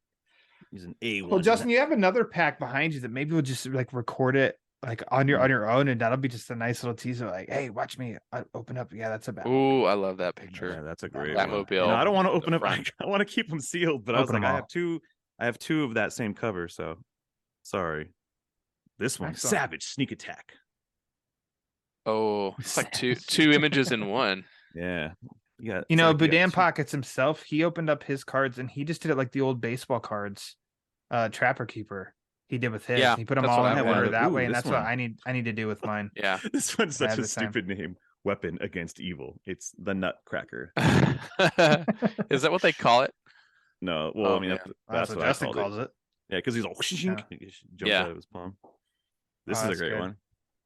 Speaker 6: He's an A1.
Speaker 4: Well, Justin, you have another pack behind you that maybe we'll just like record it like on your own, and that'll be just a nice little teaser. Like, hey, watch me open up. Yeah, that's a bad.
Speaker 5: Ooh, I love that
Speaker 6: Yeah,
Speaker 5: picture.
Speaker 6: that's a great
Speaker 5: That
Speaker 6: one.
Speaker 5: mobile,
Speaker 6: No, I don't want to
Speaker 5: the
Speaker 6: open up.
Speaker 5: front.
Speaker 6: I want to keep them sealed, but I was
Speaker 4: Open
Speaker 6: like,
Speaker 4: them
Speaker 6: I
Speaker 4: all.
Speaker 6: have two of that same cover, so sorry. This one,
Speaker 4: Excellent.
Speaker 6: Savage Sneak Attack.
Speaker 5: Oh, it's like two images in one.
Speaker 6: Yeah, yeah.
Speaker 4: You know, Boudin Pockets himself, he opened up his cards and he just did it like the old baseball cards, Trapper Keeper. He did with his.
Speaker 5: Yeah,
Speaker 4: He put them
Speaker 5: that's
Speaker 4: all
Speaker 5: what
Speaker 4: in
Speaker 5: I
Speaker 4: order
Speaker 6: wanted.
Speaker 4: that
Speaker 6: Ooh,
Speaker 4: way, and
Speaker 6: this
Speaker 4: that's what
Speaker 6: one.
Speaker 4: I need to do with mine.
Speaker 5: Yeah.
Speaker 6: This one's
Speaker 4: I
Speaker 6: such
Speaker 4: have
Speaker 6: a
Speaker 4: the same.
Speaker 6: stupid name. Weapon against evil. It's the Nutcracker.
Speaker 5: Is that what they call it?
Speaker 6: No, well,
Speaker 5: Oh,
Speaker 6: I mean,
Speaker 5: yeah.
Speaker 6: that's what I
Speaker 4: Justin
Speaker 6: called it.
Speaker 4: calls it.
Speaker 6: Yeah, because he's all
Speaker 4: Yeah.
Speaker 6: he just jumped
Speaker 5: Yeah.
Speaker 6: out of his palm. This
Speaker 4: Oh,
Speaker 6: is a
Speaker 4: that's
Speaker 6: great
Speaker 4: good.
Speaker 6: one.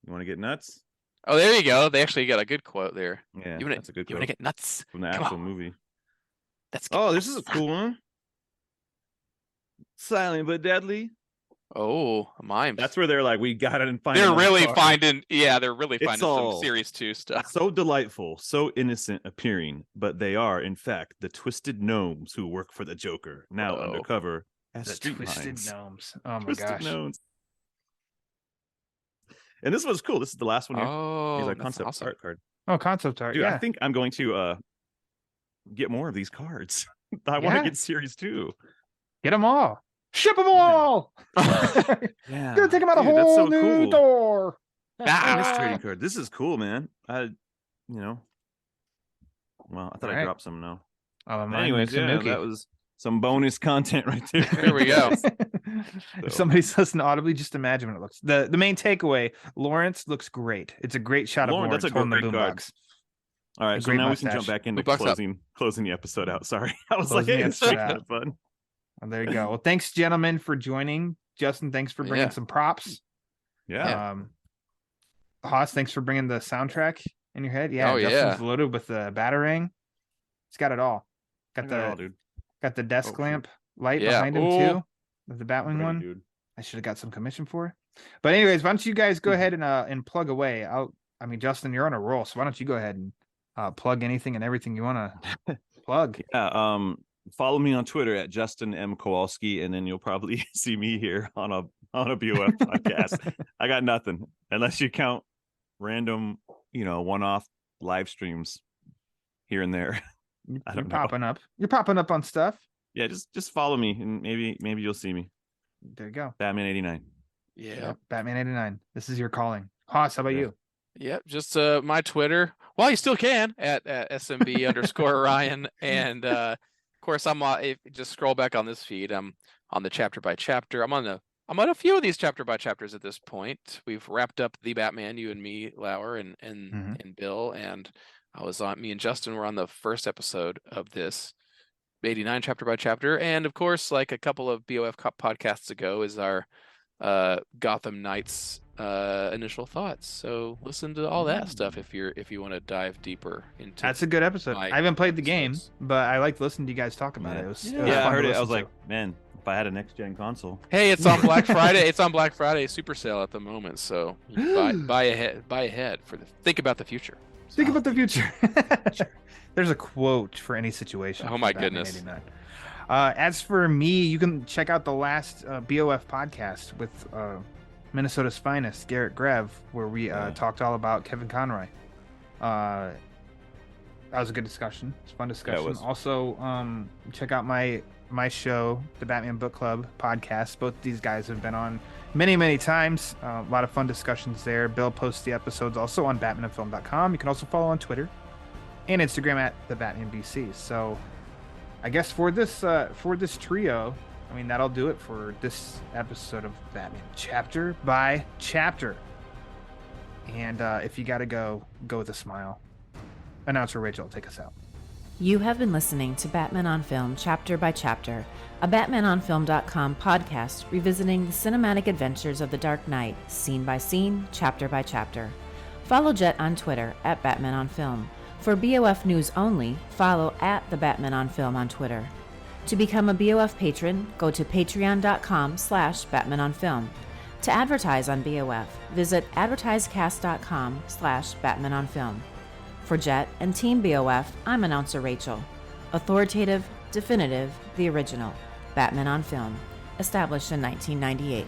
Speaker 6: You want to get nuts?
Speaker 5: Oh, there you go. They actually got a good quote there.
Speaker 6: Yeah,
Speaker 5: You wanna,
Speaker 6: that's a good
Speaker 5: you wanna
Speaker 6: quote
Speaker 5: get nuts?
Speaker 6: from the
Speaker 5: Come
Speaker 6: actual
Speaker 5: on.
Speaker 6: movie.
Speaker 5: Let's get
Speaker 6: Oh, this is a
Speaker 5: nuts.
Speaker 6: cool one. Silent but deadly.
Speaker 5: Oh, mimes.
Speaker 6: That's where they're like, we got it and find.
Speaker 5: They're
Speaker 6: another
Speaker 5: really
Speaker 6: card.
Speaker 5: finding. Yeah, they're really
Speaker 6: It's
Speaker 5: finding
Speaker 6: all-
Speaker 5: some Series 2 stuff.
Speaker 6: So delightful, so innocent appearing, but they are, in fact, the twisted gnomes who work for the Joker, now
Speaker 5: Uh-oh.
Speaker 6: undercover as
Speaker 4: The
Speaker 6: street
Speaker 4: twisted
Speaker 6: minds.
Speaker 4: gnomes. Oh my
Speaker 6: Twisted
Speaker 4: gosh.
Speaker 6: gnomes. And this one's cool. This is the last one here.
Speaker 5: Oh,
Speaker 6: He's a
Speaker 5: that's
Speaker 6: concept
Speaker 5: awesome.
Speaker 6: art card.
Speaker 4: Oh, concept art.
Speaker 6: Dude,
Speaker 4: yeah.
Speaker 6: I think I'm going to get more of these cards. I want
Speaker 4: Yeah.
Speaker 6: to get Series 2.
Speaker 4: Get them all. Ship them all.
Speaker 6: Yeah.
Speaker 4: Gonna take them out a
Speaker 6: Dude, that's
Speaker 4: whole
Speaker 6: so
Speaker 4: new
Speaker 6: cool.
Speaker 4: door.
Speaker 5: Ah,
Speaker 6: This trading card. This is cool, man. Well, I thought I
Speaker 4: Alright.
Speaker 6: dropped some now.
Speaker 4: Oh, mine
Speaker 6: Anyways,
Speaker 4: makes a
Speaker 6: yeah,
Speaker 4: Nuki.
Speaker 6: that was some bonus content right there.
Speaker 5: There we go.
Speaker 4: If
Speaker 6: So-
Speaker 4: somebody's listening audibly, just imagine what it looks. The main takeaway: Lawrence looks great. It's a great shot of
Speaker 6: Lawrence,
Speaker 4: Lawrence
Speaker 6: that's a
Speaker 4: holding the
Speaker 6: great card.
Speaker 4: boombox.
Speaker 6: All right,
Speaker 4: A
Speaker 6: so
Speaker 4: great
Speaker 6: now we can
Speaker 4: mustache.
Speaker 6: jump back into
Speaker 5: Boombox up.
Speaker 6: closing the episode out. Sorry, I was
Speaker 4: Closing
Speaker 6: like, hey,
Speaker 4: the
Speaker 6: this is
Speaker 4: episode
Speaker 6: kind
Speaker 4: out.
Speaker 6: of fun.
Speaker 4: Oh, there you go. Well, thanks, gentlemen, for joining. Justin, thanks for bringing
Speaker 5: Yeah.
Speaker 4: some props.
Speaker 6: Yeah,
Speaker 4: Haas, thanks for bringing the soundtrack in your head. Yeah,
Speaker 5: Oh,
Speaker 4: Justin's
Speaker 5: yeah.
Speaker 4: loaded with the batarang. He's got it all.
Speaker 6: I
Speaker 4: Got
Speaker 6: got it
Speaker 4: the
Speaker 6: all, dude.
Speaker 4: got the desk
Speaker 6: Oh, shoot.
Speaker 4: lamp light
Speaker 5: Yeah.
Speaker 4: behind him
Speaker 5: Ooh.
Speaker 4: too. With the Batwing
Speaker 6: Ready,
Speaker 4: one.
Speaker 6: dude.
Speaker 4: I should have got some commission for it. But anyways, why don't you guys
Speaker 6: Mm-hmm.
Speaker 4: go ahead and plug away? I mean, Justin, you're on a roll, so why don't you go ahead and plug anything and everything you want to plug?
Speaker 6: Yeah, follow me on Twitter at Justin M Kowalski, and then you'll probably see me here on a BOF podcast. I got nothing unless you count random, one-off live streams here and there. I
Speaker 4: You're
Speaker 6: don't know.
Speaker 4: popping up. You're popping up on stuff.
Speaker 6: Yeah, just follow me, and maybe you'll see me.
Speaker 4: There you go.
Speaker 6: Batman 89.
Speaker 5: Yeah.
Speaker 4: Yep, Batman 89. This is your calling. Haas, how about
Speaker 6: Yeah.
Speaker 4: you?
Speaker 5: Yep. Just my Twitter. Well, you still can at SMB underscore Ryan. And of course, I'm if you just scroll back on this feed. I'm on the chapter by chapter. I'm on the I'm on a few of these chapter by chapters at this point. We've wrapped up the Batman, you and me, Lauer, and
Speaker 4: Mhm.
Speaker 5: Bill, and me and Justin were on the first episode of this 89 chapter by chapter, and of course, like a couple of BOF podcasts ago, is our Gotham Knights initial thoughts. So listen to all that stuff if you want to dive deeper into.
Speaker 4: That's a good episode.
Speaker 5: my
Speaker 4: I haven't played the game,
Speaker 5: episodes.
Speaker 4: but I liked listening to you guys talk about
Speaker 6: Yeah.
Speaker 4: it. It was
Speaker 6: Yeah,
Speaker 4: fun
Speaker 6: I heard
Speaker 4: to
Speaker 6: it. I
Speaker 4: listen
Speaker 6: was
Speaker 4: to.
Speaker 6: like, man, if I had a next gen console.
Speaker 5: Hey, it's on Black Friday. It's on Black Friday super sale at the moment, so you can buy ahead for the think about the future.
Speaker 4: Think about the future. There's a quote for any situation.
Speaker 5: Oh
Speaker 4: for
Speaker 5: my
Speaker 4: Batman
Speaker 5: goodness.
Speaker 4: 89. As for me, you can check out the last BOF podcast with Minnesota's finest, Garrett Grev, where we talked all about Kevin Conroy. That was a good discussion. It's a fun discussion.
Speaker 6: was.
Speaker 4: Also, check out my show, the Batman Book Club podcast. Both these guys have been on many times. A lot of fun discussions there. Bill posts the episodes also on batmanandfilm.com. You can also follow on Twitter and Instagram at the Batman BC. So I guess for this trio, I mean, that'll do it for this episode of Batman chapter by chapter. And if you gotta go with a smile. Announcer Rachel, take us out.
Speaker 7: You have been listening to Batman on Film Chapter by Chapter, a BatmanOnFilm.com podcast revisiting the cinematic adventures of the Dark Knight, scene by scene, chapter by chapter. Follow Jet on Twitter at Batman on Film. For BOF news only, follow at the Batman on Film on Twitter. To become a BOF patron, go to patreon.com/BatmanOnFilm. To advertise on BOF, visit advertisecast.com/BatmanOnFilm. For Jet and Team BOF, I'm announcer Rachel. Authoritative, definitive, the original. Batman on Film. Established in 1998.